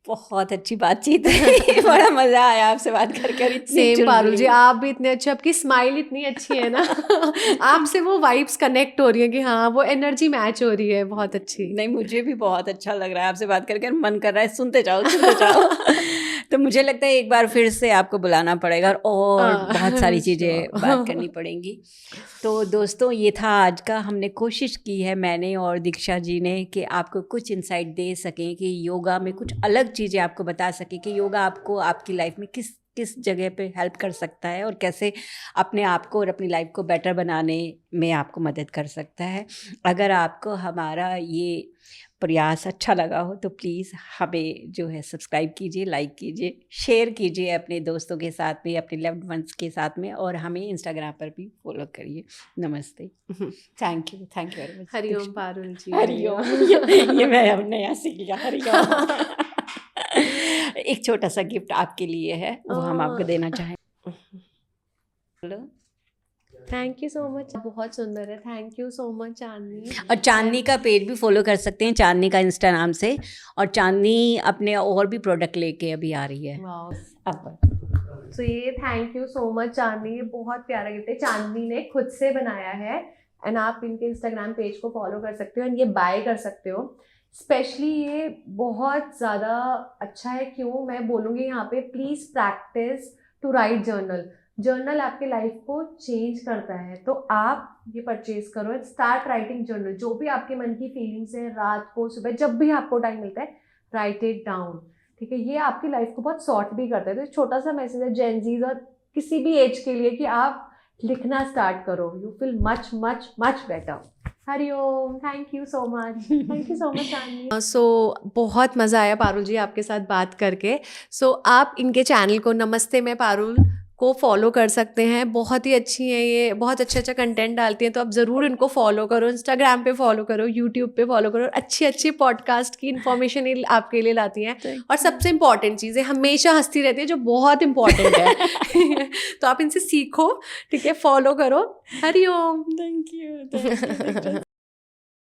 बहुत अच्छी बातचीत है बड़ा मज़ा आया आपसे बात कर। सेम पारुल जी, आप भी इतने अच्छे, आपकी स्माइल इतनी अच्छी है ना आपसे वो वाइब्स कनेक्ट हो रही है कि हाँ वो एनर्जी मैच हो रही है, बहुत अच्छी। नहीं, मुझे भी बहुत अच्छा लग रहा है आपसे बात कर, मन कर रहा है सुनते जाओ तो मुझे लगता है एक बार फिर से आपको बुलाना पड़ेगा और बहुत सारी चीज़ें बात करनी पड़ेंगी। तो दोस्तों, ये था आज का, हमने कोशिश की है मैंने और दीक्षा जी ने कि आपको कुछ इंसाइट दे सकें, कि योगा में कुछ अलग चीज़ें आपको बता सकें कि योगा आपको आपकी लाइफ में किस किस जगह पे हेल्प कर सकता है और कैसे अपने आप को और अपनी लाइफ को बेटर बनाने में आपको मदद कर सकता है। अगर आपको हमारा ये प्रयास अच्छा लगा हो तो प्लीज़ हमें जो है सब्सक्राइब कीजिए, लाइक कीजिए, शेयर कीजिए अपने दोस्तों के साथ में, अपने लव्ड वंस के साथ में, और हमें इंस्टाग्राम पर भी फॉलो करिए। नमस्ते, थैंक यू वेरी मच। हरिओम पारुल जी, हरिओम ये मैं अब नया सीख लिया, हरिओम एक छोटा सा गिफ्ट आपके लिए है, वो हम आपको देना चाहें। Hello, thank you so much, बहुत सुंदर है, थैंक यू सो मच चांदनी। और चांदनी का पेज भी फॉलो कर सकते हैं, चांदनी का इंस्टा नाम से, और चांदनी अपने और भी प्रोडक्ट लेके अभी आ रही है। अब तो ये थैंक यू सो मच चांदनी, ये बहुत प्यारा गिफ्ट है, चांदनी ने खुद से बनाया है। एंड आप इनके इंस्टाग्राम पेज को फॉलो कर सकते हो एंड ये बाय कर सकते हो। स्पेशली ये बहुत ज़्यादा अच्छा है, क्यों मैं बोलूँगी यहाँ पे, please practice to write journal. Journal आपके लाइफ को चेंज करता है, तो आप ये परचेज करो एंड स्टार्ट राइटिंग जर्नल। जो भी आपके मन की फीलिंग्स है, रात को, सुबह, जब भी आपको टाइम मिलता है, राइट इट डाउन, ठीक है। ये आपकी लाइफ को बहुत सॉर्ट भी करता है। तो एक छोटा सा मैसेज है जेनजीज और किसी भी एज के लिए कि आप लिखना स्टार्ट करो, you feel much much much better. हरिओम, thank you so much, thank you so much Chandni. So बहुत मज़ा आया पारुल जी आपके साथ बात करके। सो आप इनके चैनल को नमस्ते मैं पारुल को फॉलो कर सकते हैं, बहुत ही अच्छी है ये, बहुत अच्छा कंटेंट डालती हैं, तो आप ज़रूर इनको फॉलो करो, इंस्टाग्राम पे फॉलो करो, यूट्यूब पे फॉलो करो, अच्छी अच्छी पॉडकास्ट की इन्फॉर्मेशन आपके लिए लाती हैं। और सबसे इंपॉर्टेंट चीज़ है, हमेशा हंसती रहती है, जो बहुत इंपॉर्टेंट है। तो आप इनसे सीखो, ठीक है, फॉलो करो। हरिओम। Thank you.